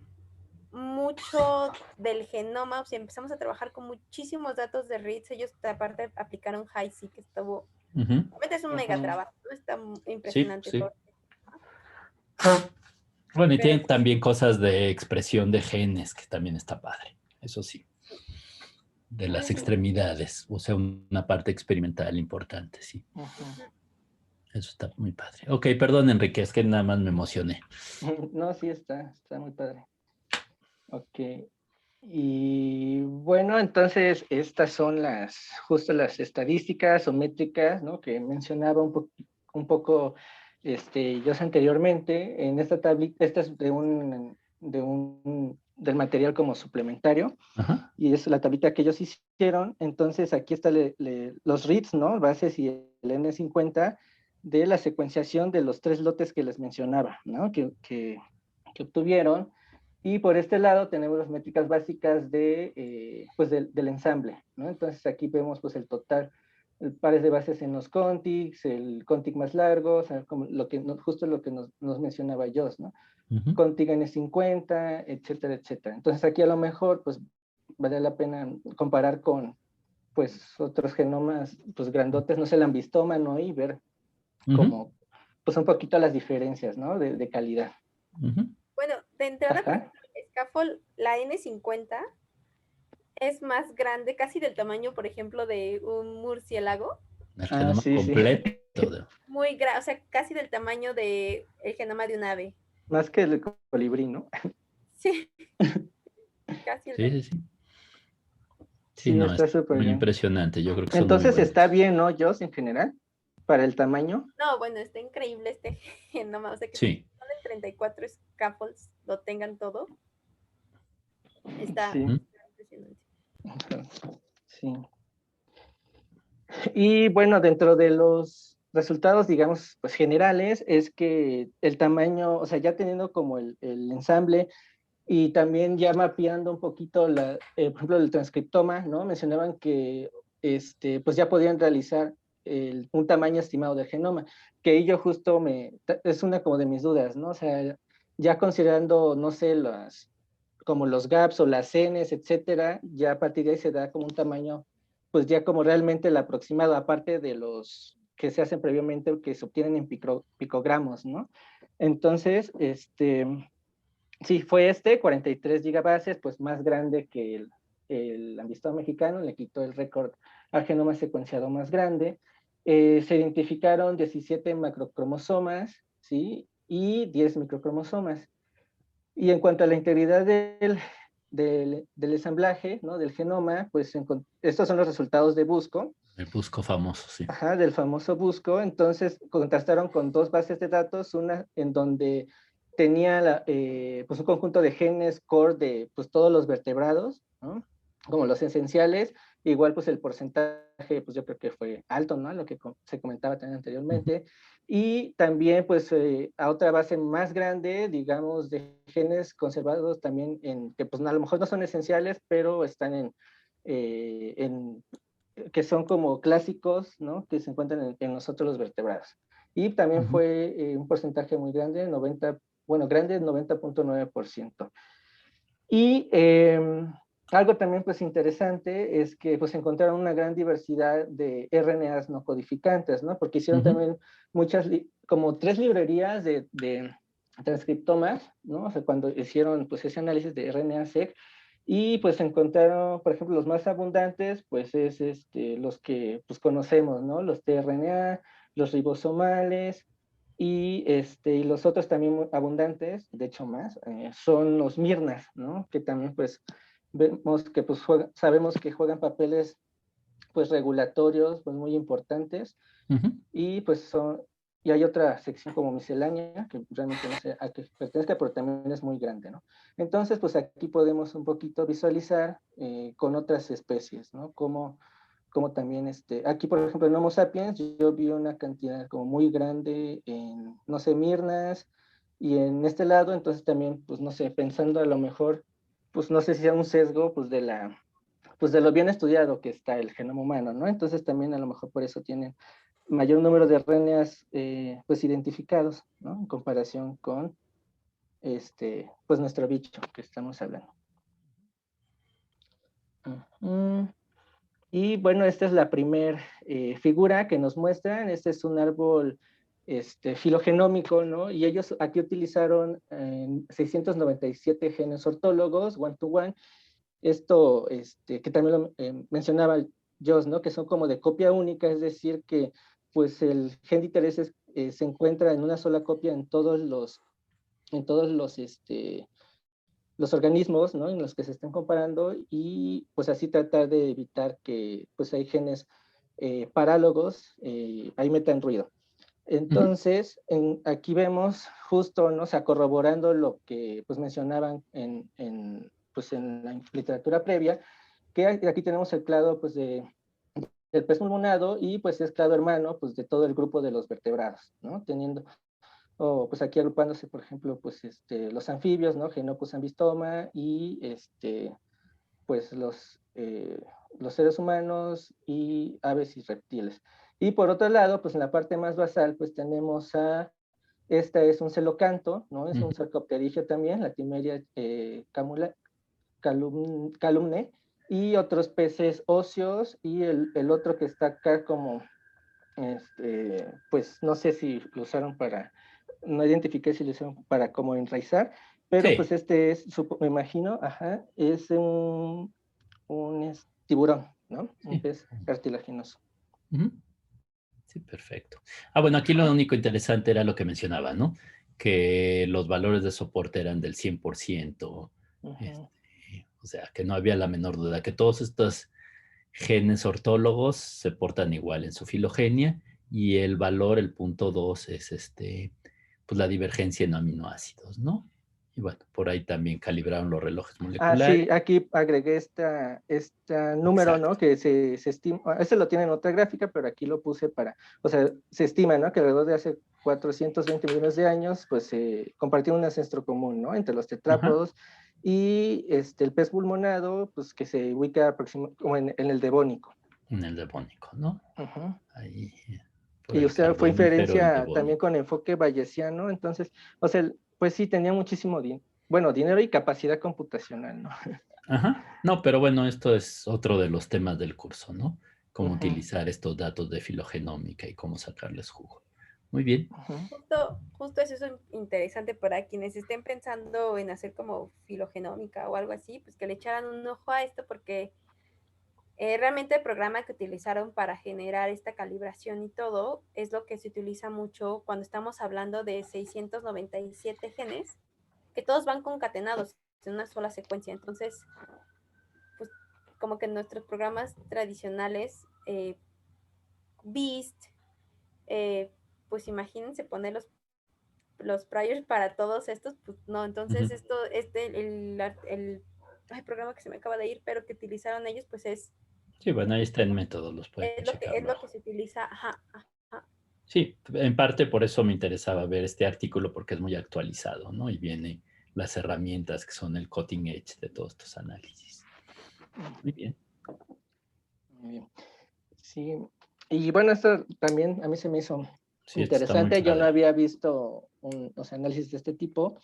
mucho del genoma, o sea, empezamos a trabajar con muchísimos datos de RITS, ellos aparte aplicaron HiSeq, que estuvo, realmente es un mega trabajo, ¿no? Está impresionante. Sí, sí. Bueno, y tienen también cosas de expresión de genes, que también está padre, eso sí. De las extremidades, o sea, una parte experimental importante, sí. Eso está muy padre. Ok, perdón, Enrique, es que nada más me emocioné. No, sí, está muy padre. Ok. Y bueno, entonces estas son justo las estadísticas o métricas, ¿no? Que mencionaba un poco yo anteriormente. En esta tablita, esta es del material como suplementario. Ajá. Y es la tablita que ellos hicieron. Entonces aquí están los reads, ¿no? Bases y el N50 de la secuenciación de los 3 lotes que les mencionaba, ¿no? Que obtuvieron. Y por este lado tenemos las métricas básicas pues del ensamble, ¿no? Entonces aquí vemos pues el total, el pares de bases en los contigs, el contig más largo, o sea, como justo lo que nos mencionaba Jos, ¿no? Contig N50, etcétera, etcétera. Entonces aquí a lo mejor pues vale la pena comparar con pues otros genomas pues grandotes, no sé, el ambistoma, ¿no? Y ver como pues un poquito las diferencias, ¿no? De calidad. Bueno, de entrada, el scaffold, la N50 es más grande, casi del tamaño, por ejemplo, de un murciélago. El genoma completo. Muy grande, o sea, casi del tamaño del genoma de un ave. Más que el colibrí, ¿no? Sí. Casi sí. Sí, no, está súper bien. Impresionante, yo creo que entonces está bien, ¿no, Jos, en general? Para el tamaño. No, bueno, está increíble este genoma, o sea que sí. Son de 34 scaffolds, lo tengan todo. Está impresionante. Sí. Y bueno, dentro de los resultados, digamos, pues generales, es que el tamaño, o sea, ya teniendo como el ensamble y también ya mapeando un poquito, por ejemplo, el transcriptoma, ¿no? Mencionaban que pues ya podían realizar un tamaño estimado del genoma, que ello justo es una como de mis dudas, ¿no? O sea, ya considerando, no sé, como los gaps o las Ns, etcétera, ya a partir de ahí se da como un tamaño, pues ya como realmente el aproximado, aparte de los que se hacen previamente, que se obtienen en picogramos, ¿no? Entonces, sí, fue 43 gigabases, pues más grande que el ambistoma mexicano, le quitó el récord al genoma secuenciado más grande. se identificaron 17 macrocromosomas, ¿sí? Y 10 microcromosomas. Y en cuanto a la integridad del ensamblaje, ¿no? Del genoma, pues estos son los resultados de Busco. El busco famoso, sí. Ajá, del famoso Busco. Entonces contrastaron con dos bases de datos, una en donde tenía pues un conjunto de genes core de pues, todos los vertebrados, ¿no? Como los esenciales, igual pues el porcentaje, pues yo creo que fue alto, ¿no? Lo que se comentaba también anteriormente. Y también pues a otra base más grande, digamos, de genes conservados también que pues a lo mejor no son esenciales, pero están que son como clásicos, ¿no? Que se encuentran en nosotros los vertebrados. Y también fue un porcentaje muy grande, 90.9%. Y algo también pues interesante es que pues encontraron una gran diversidad de RNAs no codificantes, ¿no? Porque hicieron también como 3 librerías de transcriptomas, ¿no? O sea, cuando hicieron pues ese análisis de RNA-seq, y pues encontraron, por ejemplo, los más abundantes, pues es los que pues conocemos, ¿no? Los tRNA, los ribosomales, y los otros también muy abundantes, de hecho más, son los mirnas, ¿no? Que también pues vemos que pues sabemos que juegan papeles pues regulatorios pues muy importantes, y pues y hay otra sección como miscelánea, que realmente no sé a qué pertenezca, pero también es muy grande, ¿no? Entonces, pues aquí podemos un poquito visualizar con otras especies, ¿no? Como también, aquí por ejemplo en Homo sapiens, yo vi una cantidad como muy grande en, no sé, mirnas, y en este lado, entonces también, pues no sé, pensando a lo mejor, pues no sé si sea un sesgo, pues de lo bien estudiado que está el genoma humano, ¿no? Entonces también a lo mejor por eso tienen mayor número de RNAs pues identificados, ¿no? En comparación con pues nuestro bicho que estamos hablando. Y bueno, esta es la primera figura que nos muestran. Este es un árbol filogenómico, ¿no? Y ellos aquí utilizaron 697 genes ortólogos, one to one. Esto, que también lo mencionaba Joss, ¿no? Que son como de copia única, es decir, que pues el gen de interés se encuentra en una sola copia en todos los organismos, ¿no? En los que se están comparando, y pues así tratar de evitar que pues hay genes parálogos ahí metan ruido. Entonces, aquí vemos justo, ¿no? O sea, corroborando lo que pues mencionaban pues, en la literatura previa, que aquí tenemos el clado pues del pez pulmonado, y pues es clado hermano pues de todo el grupo de los vertebrados, ¿no? Teniendo, pues aquí agrupándose, por ejemplo, pues los anfibios, ¿no? Genopus ambistoma, y pues los seres humanos y aves y reptiles. Y por otro lado, pues en la parte más basal, pues tenemos esta es un celocanto, ¿no? Es un sarcopterigio también, la Timeria calumne, y otros peces óseos, y el otro que está acá como, pues no sé si lo usaron no identifiqué si lo usaron para como enraizar, pero pues me imagino, es un tiburón, ¿no? Un pez cartilaginoso. Sí, perfecto. Bueno, aquí lo único interesante era lo que mencionaba, ¿no? Que los valores de soporte eran del 100%. O sea, que no había la menor duda, que todos estos genes ortólogos se portan igual en su filogenia, y el valor, el punto 2, es pues la divergencia en aminoácidos, ¿no? Y bueno, por ahí también calibraron los relojes moleculares. Sí, aquí agregué este número, Exacto. ¿no? Que se estima, este lo tiene en otra gráfica, pero aquí lo puse o sea, se estima, ¿no? Que alrededor de hace 420 millones de años, pues se compartió un ancestro común, ¿no? Entre los tetrápodos y el pez pulmonado, pues que se ubica aproximadamente en el Devónico. En el Devónico, ¿no? Ahí. Y usted fue inferencia también con enfoque bayesiano, entonces, o sea, pues sí, tenía muchísimo dinero y capacidad computacional, ¿no? No, pero bueno, esto es otro de los temas del curso, ¿no? Cómo utilizar estos datos de filogenómica y cómo sacarles jugo. Muy bien. Justo eso es interesante para quienes estén pensando en hacer como filogenómica o algo así, pues que le echaran un ojo a esto, porque Realmente el programa que utilizaron para generar esta calibración y todo es lo que se utiliza mucho cuando estamos hablando de 697 genes, que todos van concatenados en una sola secuencia. Entonces, pues como que nuestros programas tradicionales, BEAST, pues imagínense poner los priors para todos estos, pues no, entonces esto, el programa que se me acaba de ir, pero que utilizaron ellos, pues Sí, bueno, ahí está el método, los pueden es checar lo luego. que se utiliza, ajá. Sí, en parte por eso me interesaba ver este artículo porque es muy actualizado, ¿no? Y viene las herramientas que son el cutting edge de todos estos análisis. Muy bien. Muy bien. Sí, y bueno, esto también a mí se me hizo Sí, esto está muy interesante. Yo no padre. había visto los análisis de este tipo.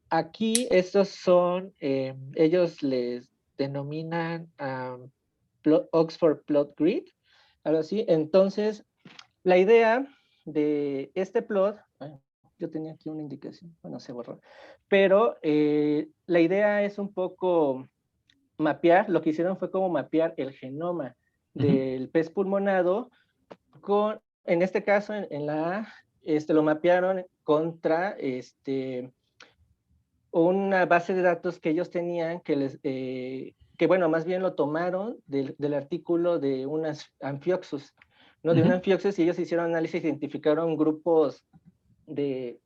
Aquí estos son, ellos les denominan Oxford Plot Grid, algo así. Entonces, la idea de este plot, yo tenía aquí una indicación, bueno, se borró, pero la idea es un poco mapear, lo que hicieron fue como mapear el genoma del pez pulmonado con, en este caso, en la A, lo mapearon contra una base de datos que ellos tenían que bueno, más bien lo tomaron del artículo de unas Amphioxus, ¿no? De un Amphioxus, y ellos hicieron análisis, identificaron grupos de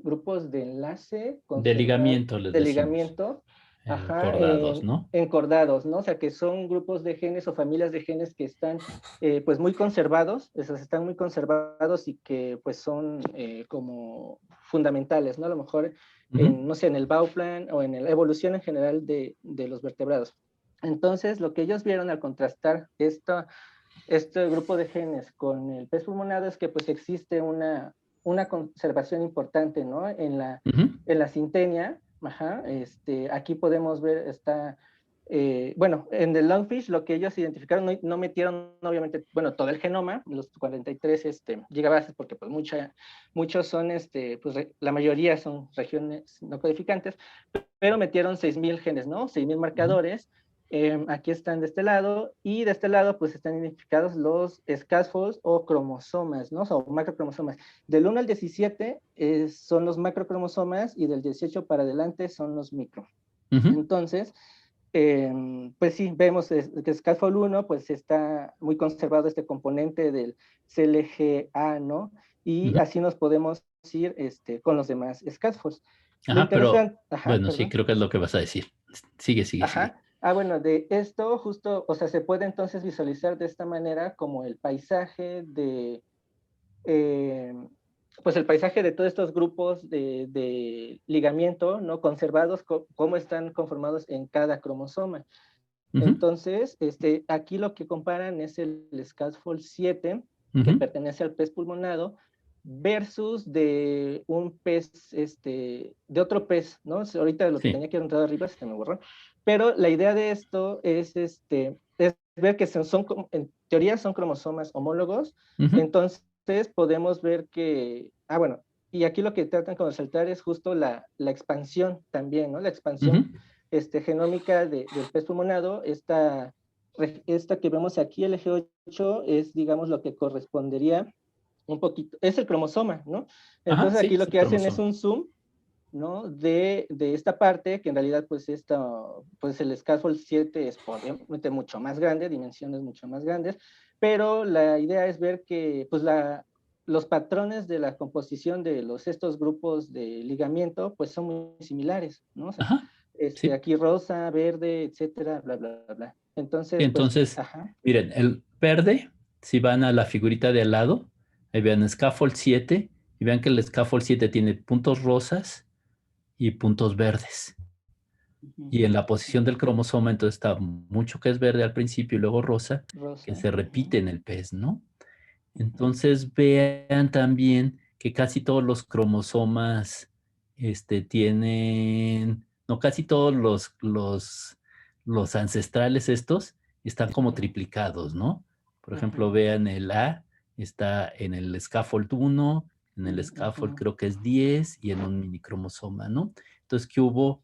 enlace, De ligamiento, les de decimos. ligamiento, Cordados, ¿no? encordados, ¿no? O sea, que son grupos de genes o familias de genes que están pues muy conservados, esos están muy conservados y que pues son como fundamentales, ¿no? A lo mejor, no sé, en el Bauplan o en la evolución en general de los vertebrados. Entonces, lo que ellos vieron al contrastar este grupo de genes con el pez pulmonado es que pues existe una conservación importante, ¿no? En la sintenia, aquí podemos ver, bueno, en el Lungfish lo que ellos identificaron, no metieron obviamente, bueno, todo el genoma, los 43 gigabases, porque pues muchos son, pues la mayoría son regiones no codificantes, pero metieron 6,000 genes, ¿no? 6,000 marcadores. Aquí están de este lado, y de este lado pues están identificados los scaffolds o cromosomas, ¿no? O macrocromosomas. Del 1 al 17 son los macrocromosomas, y del 18 para adelante son los micro. Entonces, pues sí, vemos que scaffold 1 pues está muy conservado este componente del CLGA, ¿no? Y así nos podemos ir con los demás scaffolds. Lo interesante, pero bueno, sí, creo que es lo que vas a decir. Sigue. Bueno, de esto justo, o sea, se puede entonces visualizar de esta manera como el paisaje pues el paisaje de todos estos grupos de ligamiento, ¿no? Conservados, cómo están conformados en cada cromosoma. Entonces, aquí lo que comparan es el scaffold 7, que pertenece al pez pulmonado, versus de un pez, de otro pez, ¿no? Ahorita lo tenía que entrar arriba, se me borró. Pero la idea de esto es ver que en teoría son cromosomas homólogos. Entonces podemos ver que, bueno, y aquí lo que tratan de resaltar es justo la expansión también, ¿no? La expansión genómica del pez pulmonado. Esta que vemos aquí, el eje 8, es, digamos, lo que correspondería un poquito, es el cromosoma, ¿no? Entonces aquí lo que hacen es un zoom, ¿no? De esta parte, que en realidad pues pues el scaffold 7 es obviamente mucho más grande, dimensiones mucho más grandes, pero la idea es ver que pues los patrones de la composición de estos grupos de ligamiento pues son muy similares, ¿no? O sea, aquí rosa, verde, etcétera, bla, bla, bla. Entonces, pues, miren, el verde, si van a la figurita de al lado, ahí vean scaffold 7, y vean que el scaffold 7 tiene puntos rosas y puntos verdes. Y en la posición del cromosoma, entonces está mucho que es verde al principio y luego rosa, que se repite en el pez, ¿no? Entonces vean también que casi todos los cromosomas tienen, no, casi todos los ancestrales estos están como triplicados, ¿no? Por ejemplo, vean el A, está en el scaffold 1, en el scaffold creo que es 10 y en un minicromosoma, ¿no? Entonces que hubo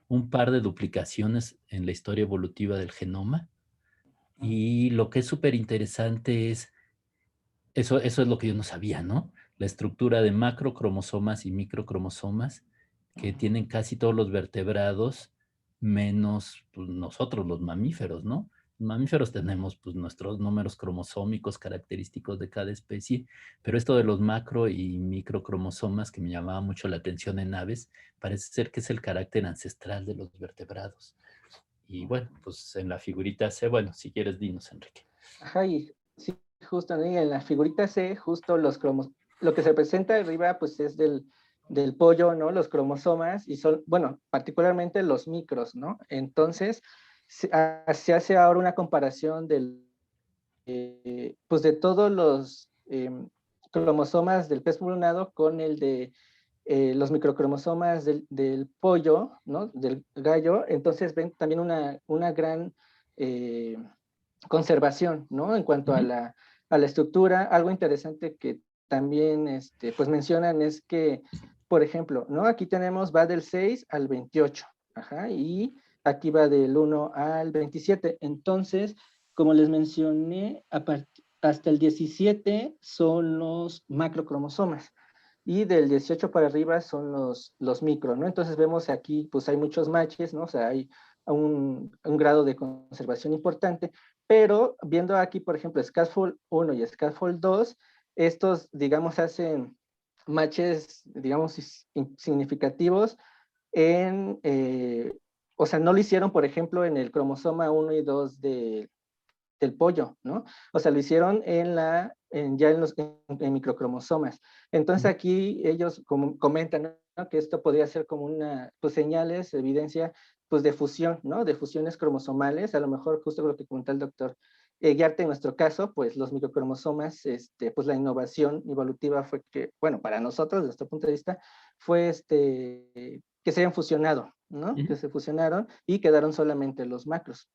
un par de duplicaciones en la historia evolutiva del genoma, Y lo que es súper interesante es, eso es lo que yo no sabía, ¿no? La estructura de macrocromosomas y microcromosomas que tienen casi todos los vertebrados, menos pues, nosotros, los mamíferos, ¿no? Los mamíferos tenemos pues, nuestros números cromosómicos característicos de cada especie, pero esto de los macro y microcromosomas que me llamaba mucho la atención en aves, parece ser que es el carácter ancestral de los vertebrados. Y bueno, pues en la figurita C, bueno, si quieres dinos, Enrique. Ajá, y sí, justo ahí en la figurita C, justo lo que se presenta arriba, pues es del pollo, ¿no? Los cromosomas, y son, bueno, particularmente los micros, ¿no? Entonces, se hace ahora una comparación pues de todos los cromosomas del pez mulonado con el de los microcromosomas del pollo, ¿no? Del gallo. Entonces ven también una gran conservación, ¿no? En cuanto a la estructura. Algo interesante que también pues mencionan es que, por ejemplo, ¿no? Aquí tenemos, va del 6 al 28, ajá, y aquí va del 1 al 27. Entonces, como les mencioné, hasta el 17 son los macrocromosomas y del 18 para arriba son los micro, ¿no? Entonces vemos aquí, pues hay muchos matches, ¿no? O sea, hay un grado de conservación importante, pero viendo aquí, por ejemplo, Scaffold 1 y Scaffold 2, estos, digamos, hacen matches, digamos, significativos o sea, no lo hicieron, por ejemplo, en el cromosoma 1 y 2 del pollo, ¿no? O sea, lo hicieron ya en microcromosomas. Entonces aquí ellos comentan, ¿no? Que esto podría ser como pues señales, evidencia, pues de fusión, ¿no? De fusiones cromosomales, a lo mejor justo lo que comentó el doctor Guiarte, en nuestro caso, pues los microcromosomas, pues la innovación evolutiva fue que, bueno, para nosotros, desde nuestro punto de vista, fue que se hayan fusionado, ¿no? Que se fusionaron y quedaron solamente los macros.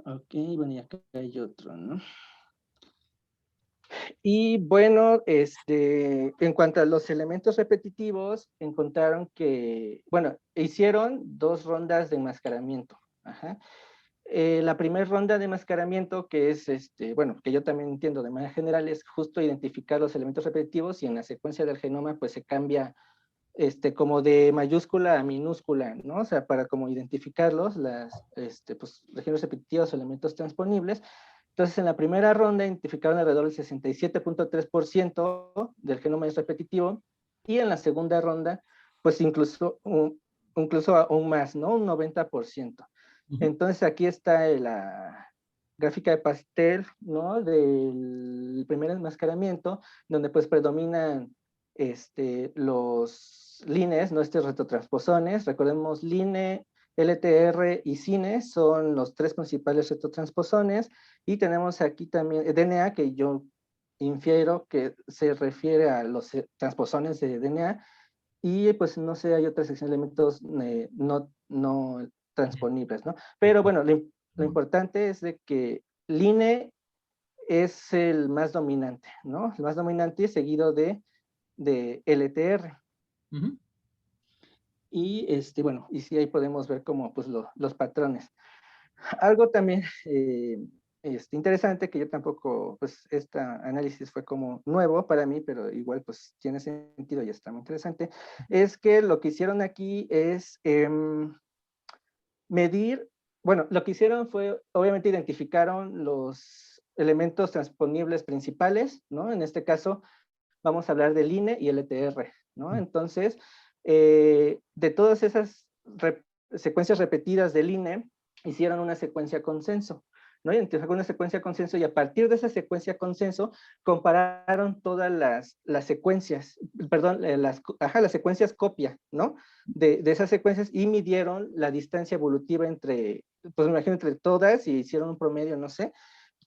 Ok, bueno, y acá hay otro, ¿no? Y bueno, en cuanto a los elementos repetitivos, encontraron que, bueno, hicieron 2 rondas de enmascaramiento. Ajá. La primera ronda de enmascaramiento, que es, bueno, que yo también entiendo de manera general, es justo identificar los elementos repetitivos y en la secuencia del genoma, pues se cambia como de mayúscula a minúscula, ¿no? O sea, para como identificarlos, pues, regiones repetitivas o elementos transponibles. Entonces, en la primera ronda identificaron alrededor del 67.3% del genoma es repetitivo, y en la segunda ronda, pues incluso aún más, ¿no? Un 90%. Entonces, aquí está la gráfica de pastel, ¿no? Del primer enmascaramiento, donde pues predominan los lines, ¿no? Estos retrotransposones. Recordemos, line, LTR y cine son los 3 principales retrotransposones, y tenemos aquí también DNA, que yo infiero que se refiere a los transposones de DNA, y pues no sé, hay otras elementos no transponibles, ¿no? Pero bueno, lo importante es de que line es el más dominante, ¿no? El más dominante seguido de LTR. Y bueno, y sí, ahí podemos ver como pues los patrones. Algo también interesante, que yo tampoco, pues este análisis fue como nuevo para mí, pero igual pues tiene sentido y está muy interesante, es que lo que hicieron aquí es medir, bueno, lo que hicieron fue, obviamente identificaron los elementos transponibles principales, ¿no? En este caso, vamos a hablar del INE y el LTR, ¿no? Entonces, de todas esas secuencias repetidas del INE, hicieron una secuencia consenso, ¿no? Identificaron una secuencia consenso, y a partir de esa secuencia consenso, compararon todas las secuencias, perdón, las secuencias copia, ¿no? De esas secuencias, y midieron la distancia evolutiva entre, pues me imagino, entre todas, y hicieron un promedio, no sé,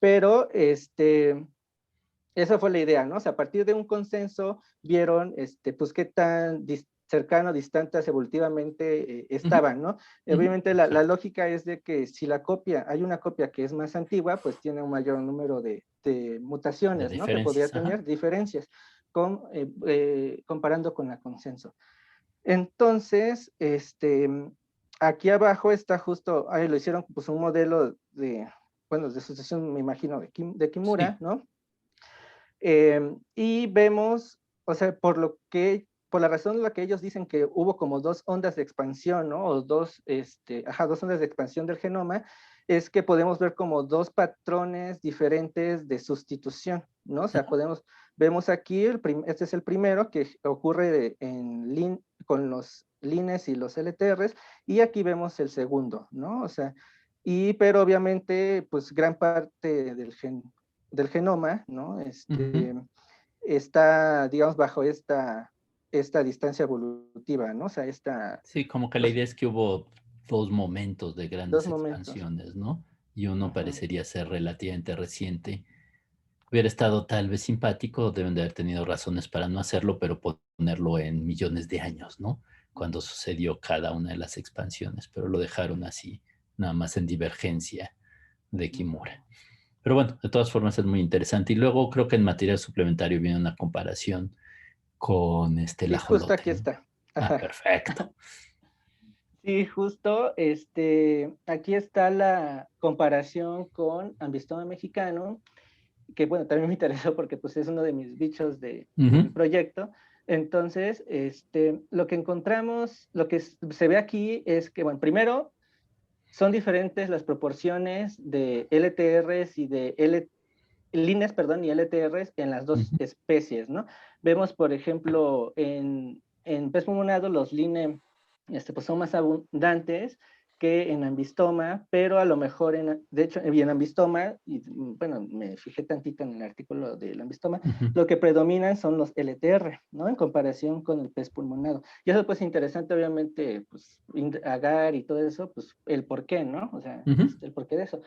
pero esa fue la idea, ¿no? O sea, a partir de un consenso vieron, pues, qué tan cercano, distantes evolutivamente estaban, ¿no? Obviamente la lógica es de que si hay una copia que es más antigua, pues tiene un mayor número de mutaciones, ¿no? Que podría tener diferencias comparando con la consenso. Entonces, aquí abajo está justo, ahí lo hicieron pues un modelo de, bueno, de sucesión, me imagino, de Kimura, Sí. ¿no? Y vemos, o sea, por la razón en la que ellos dicen que hubo como dos ondas de expansión, ¿no? O dos ondas de expansión del genoma, es que podemos ver como dos patrones diferentes de sustitución, ¿no? O sea, vemos aquí, este es el primero que ocurre con los lines y los LTRs, y aquí vemos el segundo, ¿no? O sea, pero obviamente, pues gran parte del genoma, ¿no? Está, digamos, bajo esta distancia evolutiva, ¿no? O sea, Sí, como que la pues, idea es que hubo dos momentos de dos grandes momentos. expansiones, ¿no? Y uno Ujú. parecería ser relativamente reciente. Hubiera estado tal vez simpático, deben de haber tenido razones para no hacerlo, pero ponerlo en millones de años, ¿no? Cuando sucedió cada una de las expansiones, pero lo dejaron así, nada más en divergencia de Kimura. Pero bueno, de todas formas es muy interesante. Y luego creo que en material suplementario viene una comparación con el Sí, justo ajolote, aquí ¿no? está. Ah, Ajá. perfecto. Sí, justo, aquí está la comparación con Ambistoma mexicano, que bueno, también me interesó porque pues es uno de mis bichos de mi Ujú, proyecto. Entonces, lo que encontramos, lo que se ve aquí es que, bueno, primero, son diferentes las proporciones de LTRs y de líneas, perdón, y LTRs en las dos ujú. especies, ¿no? Vemos, por ejemplo, en pez pulmonado los line pues son más abundantes que en ambistoma, pero a lo mejor, de hecho, en ambistoma, y bueno, me fijé tantito en el artículo del ambistoma, Ujú. lo que predominan son los LTR, ¿no? En comparación con el pez pulmonado. Y eso pues interesante, obviamente, pues, indagar y todo eso, pues, el por qué, ¿no? O sea, Ujú. el porqué de eso.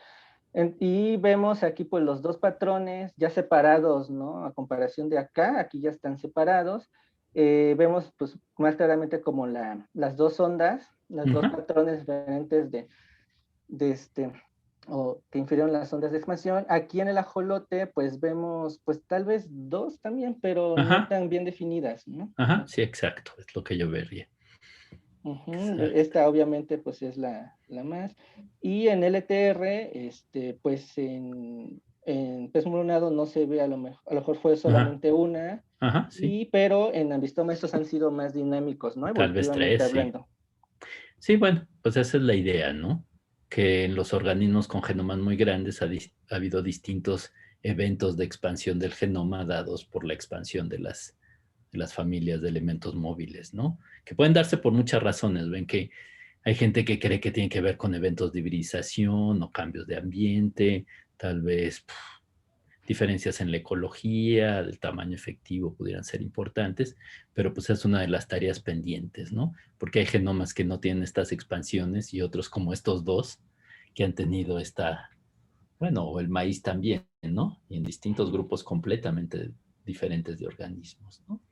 Y vemos aquí pues los dos patrones ya separados, ¿no? A comparación de acá, aquí ya están separados. Vemos pues más claramente como las dos ondas, los dos Ujú. patrones diferentes de o que infirieron las ondas de expansión. Aquí en el ajolote pues vemos pues tal vez dos también, pero no Ajá, tan bien definidas, ¿no? ajá, sí, exacto, es lo que yo vería. Exacto. Esta obviamente pues es la más. Y en LTR, pues en pez moronado no se ve, a lo mejor fue Ajá, solamente una, ajá, sí, pero en ambistoma estos han sido más dinámicos, ¿no? tal vez Evolutivamente tres, sí. hablando. Sí, bueno, pues esa es la idea, ¿no? Que en los organismos con genomas muy grandes ha habido distintos eventos de expansión del genoma dados por la expansión de las familias de elementos móviles, ¿no? Que pueden darse por muchas razones. Ven que hay gente que cree que tiene que ver con eventos de hibridación o cambios de ambiente, tal vez diferencias en la ecología, del tamaño efectivo pudieran ser importantes, pero pues es una de las tareas pendientes, ¿no? Porque hay genomas que no tienen estas expansiones y otros como estos dos que han tenido bueno, o el maíz también, ¿no? Y en distintos grupos completamente diferentes de organismos, ¿no?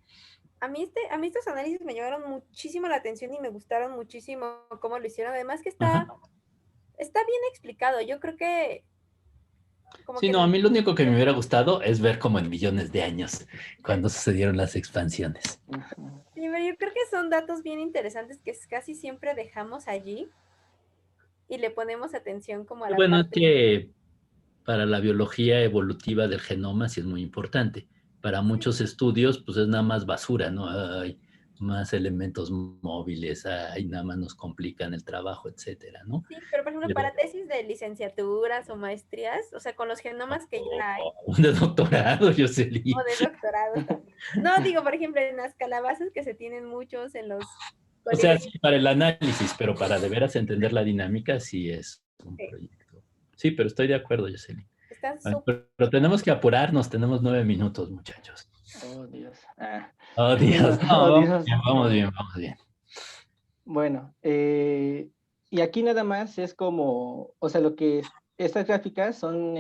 A mí estos análisis me llamaron muchísimo la atención y me gustaron muchísimo cómo lo hicieron. Además que Ajá. está bien explicado. Yo creo que como Sí, que no, a mí lo único que me hubiera gustado es ver como en millones de años cuando sucedieron las expansiones. Ujú. sí, pero yo creo que son datos bien interesantes que casi siempre dejamos allí y le ponemos atención como a Y la bueno, es parte. que para la biología evolutiva del genoma sí es muy importante. Para Sí, muchos estudios, pues es nada más basura, ¿no? Hay más elementos móviles, hay nada más nos complican el trabajo, etcétera, ¿no? sí, pero por ejemplo, Pero para tesis de licenciaturas o maestrías, o sea, con los genomas que ya hay, de doctorado, o Jocelyn. de doctorados también. No, digo, por ejemplo, en las calabazas que se tienen muchos en los O sea, colibríes. sí, para el análisis, pero para de veras entender la dinámica, sí es un proyecto. Sí, pero estoy de acuerdo, Jocelyn. Están A ver, súper. pero tenemos que apurarnos, tenemos 9 minutos, muchachos. Oh, Dios. Ah, Oh, bueno, Dios, no, oh, vamos Dios. bien, vamos bien, vamos bien. Bueno, y aquí nada más es como, o sea, estas gráficas son,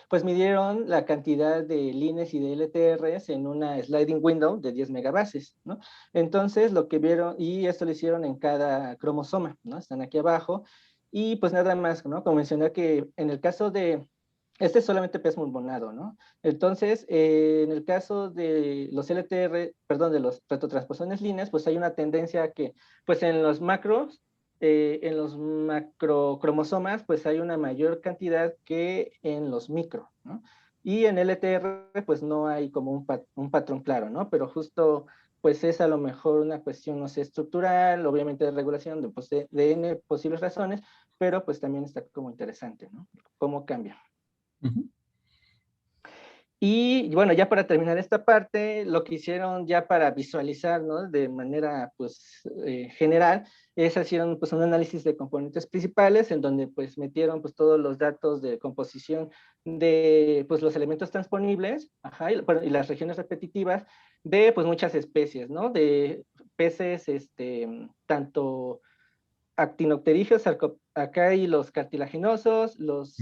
pues midieron la cantidad de líneas y de LTRs en una sliding window de 10 megabases, ¿no? Entonces, lo que vieron, y esto lo hicieron en cada cromosoma, ¿no? Están aquí abajo, y pues nada más, ¿no? Como mencioné que en el caso este es solamente pez pulmonado, ¿no? Entonces, en el caso de los LTR, perdón, de los retrotransposones líneas, pues hay una tendencia a que pues en los macros en los macrocromosomas, pues hay una mayor cantidad que en los micro, ¿no? Y en LTR, pues no hay como un patrón claro, ¿no? Pero justo, pues es a lo mejor una cuestión, no sé, estructural, obviamente de regulación, pues de N posibles razones, pero pues también está como interesante, ¿no? Cómo cambia. Ujú. Y bueno, ya para terminar esta parte, lo que hicieron ya para visualizar, ¿no? De manera, pues, general, es hicieron, pues, un análisis de componentes principales, en donde, pues, metieron, pues, todos los datos de composición de, pues, los elementos transponibles, ajá, y las regiones repetitivas de, pues, muchas especies, ¿no? De peces, tanto actinopterígeos, acá hay los cartilaginosos, los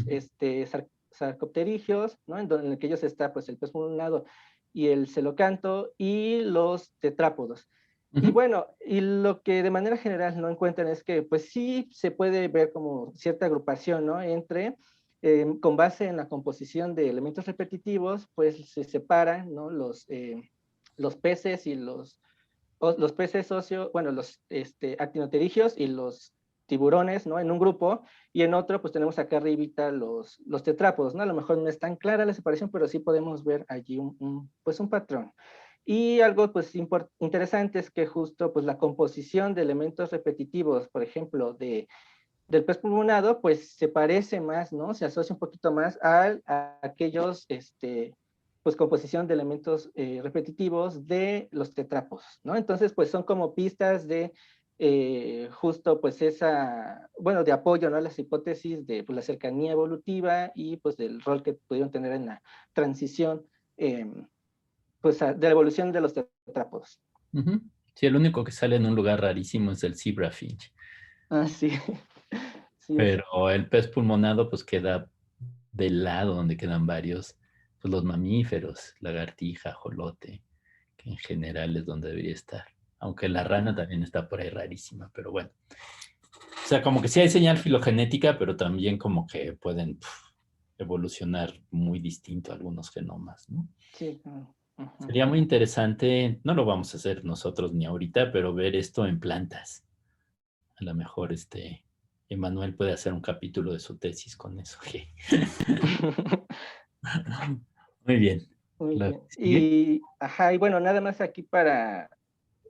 sarcopterígeos, ¿no? En el que ellos está pues el pez pulmonado y el celocanto, y los tetrápodos. Y bueno, y lo que de manera general no encuentran es que pues sí se puede ver como cierta agrupación, ¿no? Entre, con base en la composición de elementos repetitivos, pues se separan, ¿no? Los peces y los peces bueno, los actinopterígeos y los tiburones, ¿no? En un grupo, y en otro, pues tenemos acá arribita los tetrápodos, ¿no? A lo mejor no es tan clara la separación, pero sí podemos ver allí pues un patrón. Y algo, pues, interesante es que justo, pues, la composición de elementos repetitivos, por ejemplo, del pez pulmonado, pues, se parece más, ¿no? Se asocia un poquito más a aquellos, pues composición de elementos repetitivos de los tetrápodos, ¿no? Entonces, pues son como pistas de justo pues bueno, de apoyo, ¿no? A las hipótesis de pues, la cercanía evolutiva y pues del rol que pudieron tener en la transición, pues de la evolución de los tetrápodos. Sí, el único que sale en un lugar rarísimo es el zebrafinch. Ah, sí. Sí, Pero el pez pulmonado pues queda del lado donde quedan varios, pues los mamíferos, lagartija, ajolote, que en general es donde debería estar. Aunque la rana también está por ahí rarísima, pero bueno. O sea, como que sí hay señal filogenética, pero también como que pueden evolucionar muy distinto algunos genomas, ¿no? sí. Sería muy interesante, no lo vamos a hacer nosotros ni ahorita, pero ver esto en plantas. A lo mejor Emanuel puede hacer un capítulo de su tesis con eso. Muy bien. Muy ¿Lo bien. sigue? Y bueno, nada más aquí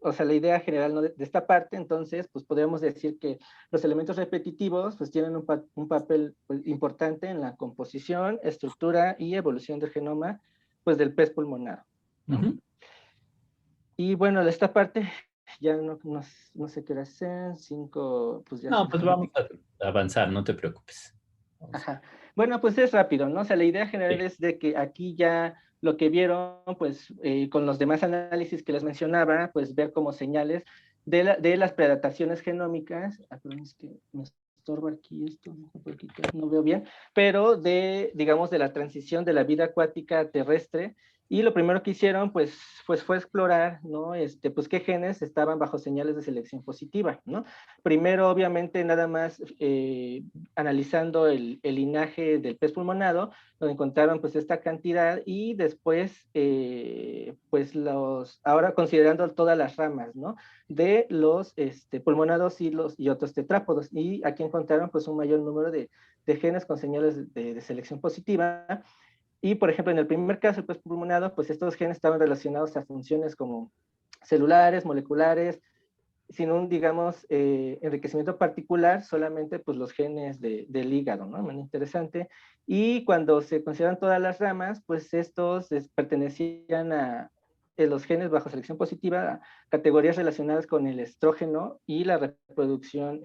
o sea, la idea general, ¿no? de esta parte, entonces, pues podríamos decir que los elementos repetitivos, pues tienen un papel pues, importante en la composición, estructura y evolución del genoma, pues del pez pulmonado, ¿no? Y bueno, de esta parte, ya no sé qué hora sean, 5, pues ya No, son. pues vamos a avanzar, no te preocupes. Ajá. Bueno, pues es rápido, ¿no? O sea, la idea general Sí. es de que aquí ya lo que vieron, pues con los demás análisis que les mencionaba, pues ver como señales de las predataciones genómicas. Perdón, es que me estorba aquí esto, no veo bien, pero digamos, de la transición de la vida acuática terrestre. Y lo primero que hicieron, pues fue explorar, ¿no? Pues qué genes estaban bajo señales de selección positiva, ¿no? Primero, obviamente, nada más analizando el linaje del pez pulmonado, donde encontraron pues esta cantidad, y después, pues ahora considerando todas las ramas, ¿no? De los pulmonados y otros tetrápodos, y aquí encontraron pues un mayor número de genes con señales de selección positiva. Y, por ejemplo, en el primer caso, el pez pulmonado, pues estos genes estaban relacionados a funciones como celulares, moleculares, sin un, digamos, enriquecimiento particular, solamente pues los genes del hígado, ¿no? Muy interesante. Y cuando se consideran todas las ramas, pues estos pertenecían a los genes bajo selección positiva, a categorías relacionadas con el estrógeno y la reproducción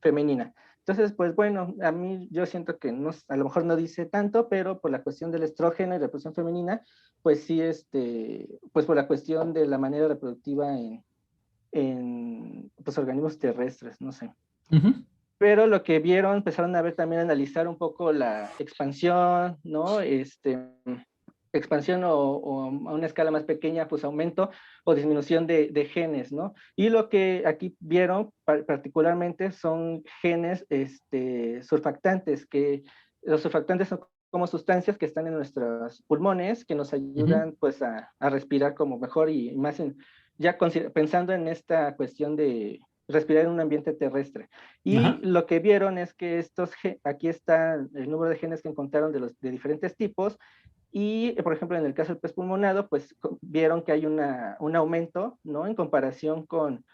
femenina. Entonces, pues bueno, a mí yo siento que a lo mejor no dice tanto, pero por la cuestión del estrógeno y reproducción femenina, pues sí, pues por la cuestión de la manera reproductiva en pues, organismos terrestres, no sé. Pero lo que vieron, empezaron a ver también, a analizar un poco la expansión, ¿no? Expansión o a una escala más pequeña, pues aumento o disminución de genes, ¿no? Y lo que aquí vieron particularmente son genes surfactantes, que los surfactantes son como sustancias que están en nuestros pulmones, que nos ayudan pues a respirar como mejor, y más ya pensando en esta cuestión de respirar en un ambiente terrestre. Y Ajá. lo que vieron es que aquí está el número de genes que encontraron de diferentes tipos, y, por ejemplo, en el caso del pez pulmonado, pues vieron que hay un aumento, ¿no? En comparación con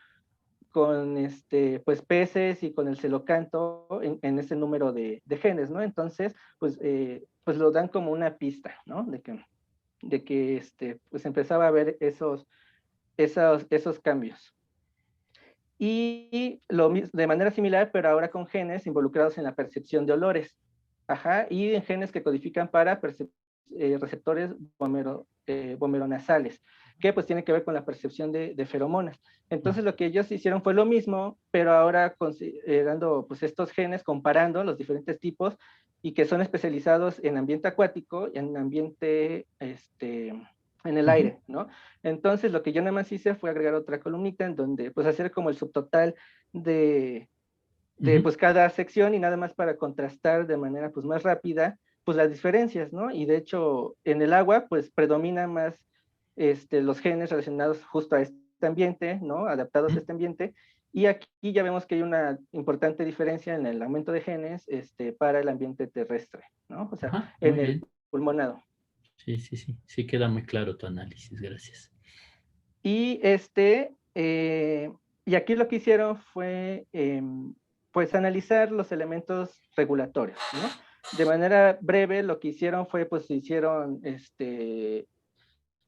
pues, peces y con el celocanto en ese número de genes, ¿no? Entonces, pues lo dan como una pista, ¿no? De que pues empezaba a haber esos cambios. Y de manera similar, pero ahora con genes involucrados en la percepción de olores. Ajá, y en genes que codifican para receptores vomeronasales, que pues tiene que ver con la percepción de feromonas. Entonces lo que ellos hicieron fue lo mismo, pero ahora considerando pues estos genes, comparando los diferentes tipos, y que son especializados en ambiente acuático y en ambiente en el aire, ¿no? Entonces lo que yo nada más hice fue agregar otra columnita en donde pues hacer como el subtotal de pues cada sección, y nada más para contrastar de manera pues más rápida pues las diferencias, ¿no? Y de hecho en el agua pues predominan más los genes relacionados justo a este ambiente, ¿no? Adaptados a este ambiente, y aquí ya vemos que hay una importante diferencia en el aumento de genes para el ambiente terrestre, ¿no? O sea, Ajá, muy en el bien. pulmonado. Sí, sí, sí. Sí queda muy claro tu análisis. Gracias. Y y aquí lo que hicieron fue pues analizar los elementos regulatorios, ¿no? De manera breve lo que hicieron fue pues hicieron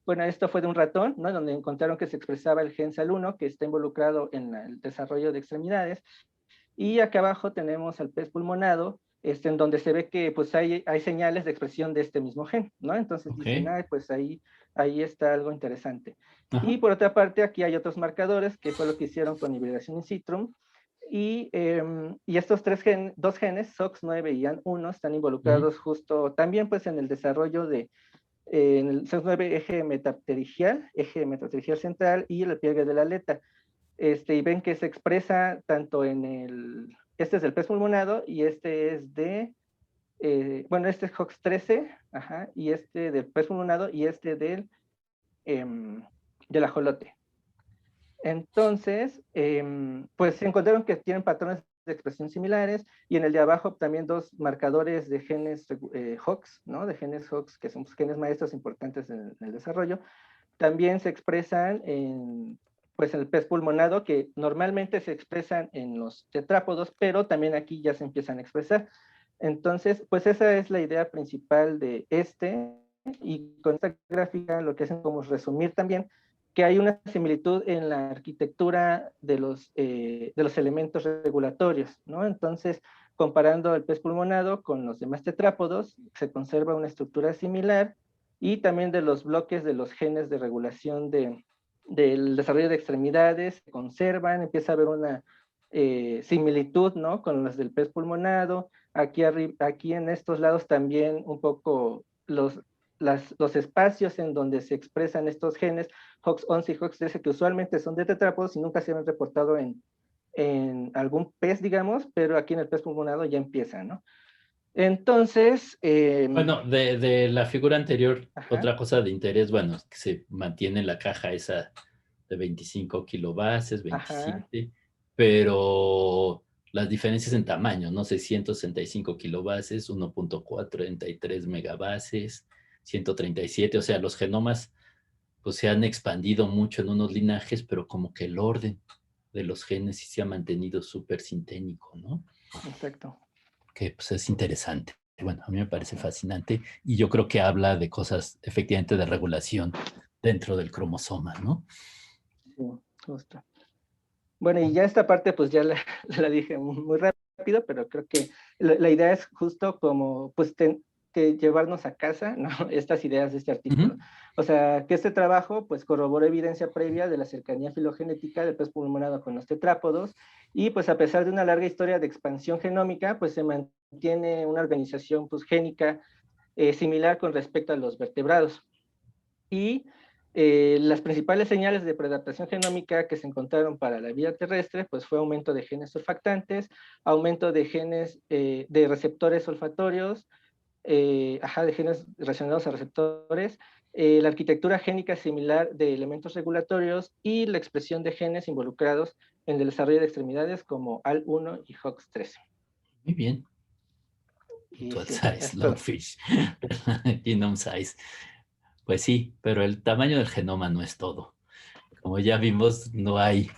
bueno, esto fue de un ratón, ¿no? Donde encontraron que se expresaba el gen SAL1, que está involucrado en el desarrollo de extremidades, y acá abajo tenemos al pez pulmonado, en donde se ve que pues hay señales de expresión de este mismo gen, ¿no? Entonces dicen, Ok. pues ahí está algo interesante. Ajá. Y por otra parte, aquí hay otros marcadores, que fue lo que hicieron con hibridación in situ, y estos dos genes, SOX9 y AN1, están involucrados justo también pues en el desarrollo en el SOX9 eje metapterigial central, y el pliegue de la aleta. Y ven que se expresa tanto este es del pez pulmonado, y este es bueno, este es HOX13, ajá, y este del pez pulmonado, y este del ajolote. Entonces, pues se encontraron que tienen patrones de expresión similares, y en el de abajo también dos marcadores de genes HOX, ¿no? De genes HOX, que son genes maestros importantes en el desarrollo. También se expresan pues en el pez pulmonado, que normalmente se expresan en los tetrápodos, pero también aquí ya se empiezan a expresar. Entonces, pues esa es la idea principal de y con esta gráfica lo que hacen como resumir también que hay una similitud en la arquitectura de los elementos regulatorios, ¿no? Entonces, comparando el pez pulmonado con los demás tetrápodos, se conserva una estructura similar, y también de los bloques de los genes de regulación del desarrollo de extremidades se conservan, empieza a haber una similitud, ¿no? Con los del pez pulmonado. Aquí en estos lados también un poco los espacios en donde se expresan estos genes, HOX11 y HOX13, que usualmente son de tetrápodos y nunca se han reportado en algún pez, digamos, pero aquí en el pez pulmonado ya empieza, ¿no? Entonces... Bueno, de la figura anterior, ajá. otra cosa de interés, bueno, es que se mantiene la caja esa de 25 kilobases, 27, Ajá. pero las diferencias en tamaño, ¿no? 665 kilobases, 1.43 megabases, 137, o sea, los genomas pues se han expandido mucho en unos linajes, pero como que el orden de los genes sí se ha mantenido súper sinténico, ¿no? Exacto. Que pues es interesante. Bueno, a mí me parece fascinante, y yo creo que habla de cosas efectivamente de regulación dentro del cromosoma, ¿no? Sí, justo. Bueno, y ya esta parte pues ya la dije muy rápido, pero creo que la idea es justo como pues que llevarnos a casa, ¿no? Estas ideas de este artículo. O sea, que este trabajo pues corroboró evidencia previa de la cercanía filogenética del pez pulmonado con los tetrápodos, y pues a pesar de una larga historia de expansión genómica, pues se mantiene una organización pues génica similar con respecto a los vertebrados. Y las principales señales de preadaptación genómica que se encontraron para la vida terrestre pues fue aumento de genes surfactantes, aumento de genes de receptores olfatorios, de genes relacionados a receptores, la arquitectura génica similar de elementos regulatorios, y la expresión de genes involucrados en el desarrollo de extremidades como AL1 y HOX13. Muy bien. Y Dual sí, size, esto- Longfish. Genome size. Pues sí, pero el tamaño del genoma no es todo. Como ya vimos, no hay.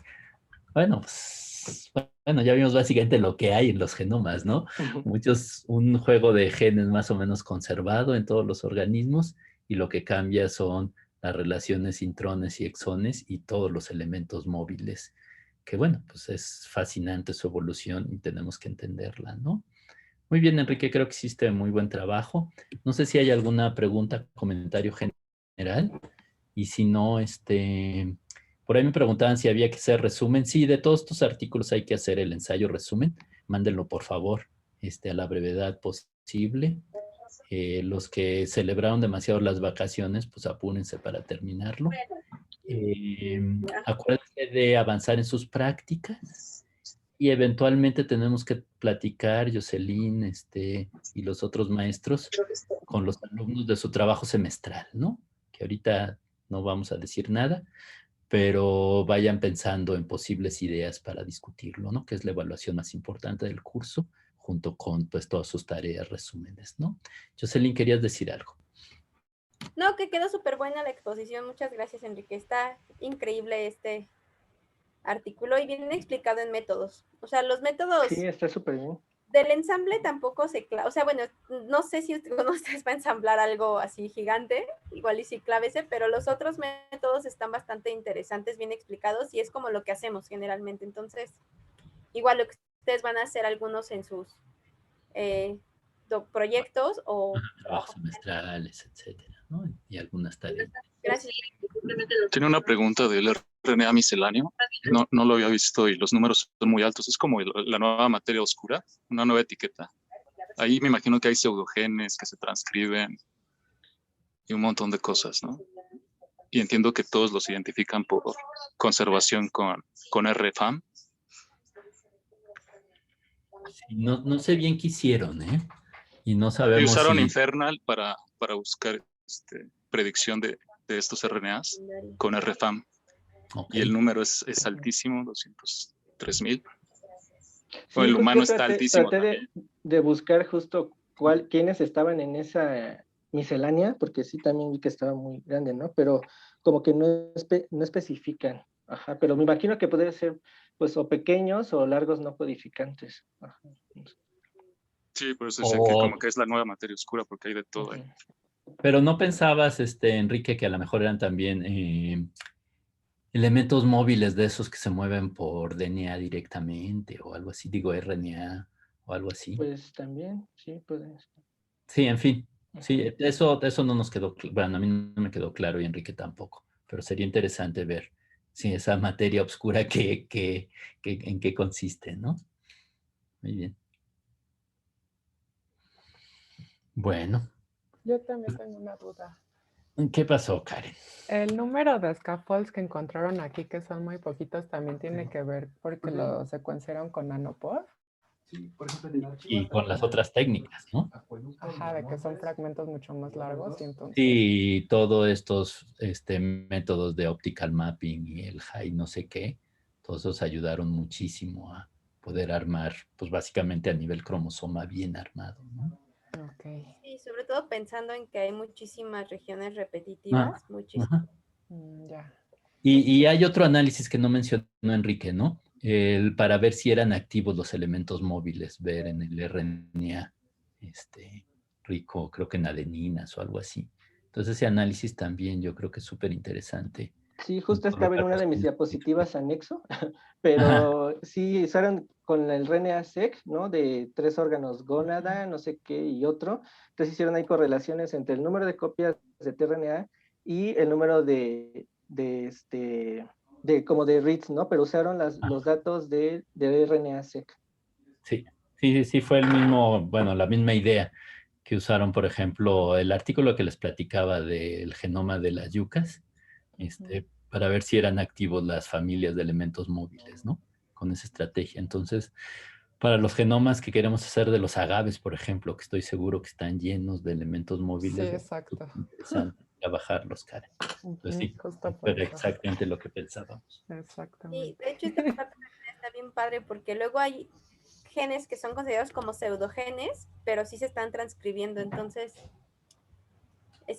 Bueno, pues, bueno, ya vimos básicamente lo que hay en los genomas, ¿no? Un juego de genes más o menos conservado en todos los organismos y lo que cambia son las relaciones intrones y exones y todos los elementos móviles, que bueno, pues es fascinante su evolución y tenemos que entenderla, ¿no? Muy bien, Enrique, creo que hiciste muy buen trabajo. No sé si hay alguna pregunta, comentario general. Y si no, por ahí me preguntaban si había que hacer resumen. Sí, de todos estos artículos hay que hacer el ensayo resumen. Mándenlo, por favor, a la brevedad posible. Los que celebraron demasiado las vacaciones, pues apúrense para terminarlo. Acuérdense de avanzar en sus prácticas y eventualmente tenemos que platicar, Jocelyn, y los otros maestros con los alumnos de su trabajo semestral, ¿no? Que ahorita no vamos a decir nada, pero vayan pensando en posibles ideas para discutirlo, ¿no? Que es la evaluación más importante del curso, junto con pues todas sus tareas, resúmenes, ¿no? Jocelyn, querías decir algo. No, que quedó súper buena la exposición. Muchas gracias, Enrique. Está increíble este artículo y bien explicado en métodos. O sea, los métodos Sí, está súper bien. del ensamble tampoco se clava. O sea, bueno, no sé si ustedes va a ensamblar algo así gigante, igual y si clávese, pero los otros métodos están bastante interesantes, bien explicados y es como lo que hacemos generalmente. Entonces, igual lo que ustedes van a hacer algunos en sus proyectos o Trabajos semestrales, etcétera, ¿no? Y algunas tareas. Gracias. Tiene una pregunta del RNA misceláneo. No lo había visto y los números son muy altos. Es como la nueva materia oscura, una nueva etiqueta. Ahí me imagino que hay pseudogenes que se transcriben y un montón de cosas, ¿no? Y entiendo que todos los identifican por conservación con RFAM. Sí, no sé bien qué hicieron, ¿eh? Y no Y sabemos usaron si... Infernal para buscar predicción de estos RNAs con RFAM. Okay. Y el número es altísimo, 203,000. Sí, El justo humano yo está altísimo traté también. de buscar justo quiénes estaban en esa miscelánea, porque sí también vi que estaba muy grande, ¿no? Pero como que no especifican. Ajá, pero me imagino que podría ser, pues, o pequeños o largos no codificantes. Ajá. Sí, por eso decía que como que es la nueva materia oscura, porque hay de todo ahí. Pero no pensabas, Enrique, que a lo mejor eran también elementos móviles de esos que se mueven por DNA directamente o algo así, digo RNA o algo así. Pues también, sí, puede ser. Sí, en fin. Sí, eso no nos quedó, bueno, a mí no me quedó claro y Enrique tampoco, pero sería interesante ver si esa materia oscura en qué consiste, ¿no? Muy bien. Bueno. Yo también tengo una duda. ¿Qué pasó, Karen? El número de scaffolds que encontraron aquí, que son muy poquitos, también tiene que ver porque lo secuenciaron con nanopore. Sí, por ejemplo, Y con las otras técnicas, ¿no? Ajá, de que son fragmentos mucho más largos y entonces... Sí, todos estos métodos de optical mapping y el high no sé qué, todos esos ayudaron muchísimo a poder armar, pues básicamente a nivel cromosoma bien armado, ¿no? Okay. Sí, sobre todo pensando en que hay muchísimas regiones repetitivas, muchísimas. Ya. Y hay otro análisis que no mencionó Enrique, ¿no? Para ver si eran activos los elementos móviles, ver en el RNA rico, creo que en adeninas o algo así. Entonces ese análisis también yo creo que es súper interesante. Sí, justo estaba en una de mis diapositivas anexo, pero Ajá. sí usaron con el RNA-seq, ¿no? De 3 órganos gónada, no sé qué, y otro. Entonces hicieron ahí correlaciones entre el número de copias de tRNA y el número como de reads, ¿no? Pero usaron los datos de RNA-seq. Sí, fue el mismo, bueno, la misma idea que usaron, por ejemplo, el artículo que les platicaba del genoma de las yucas, para ver si eran activos las familias de elementos móviles, ¿no? Con esa estrategia. Entonces, para los genomas que queremos hacer de los agaves, por ejemplo, que estoy seguro que están llenos de elementos móviles, Sí, exacto. es interesante trabajarlos, Karen. Entonces, sí, Justo por pero eso. exactamente lo que pensábamos. Exactamente. Sí, de hecho, esta parte bien padre porque luego hay genes que son considerados como pseudogenes, pero sí se están transcribiendo. Entonces,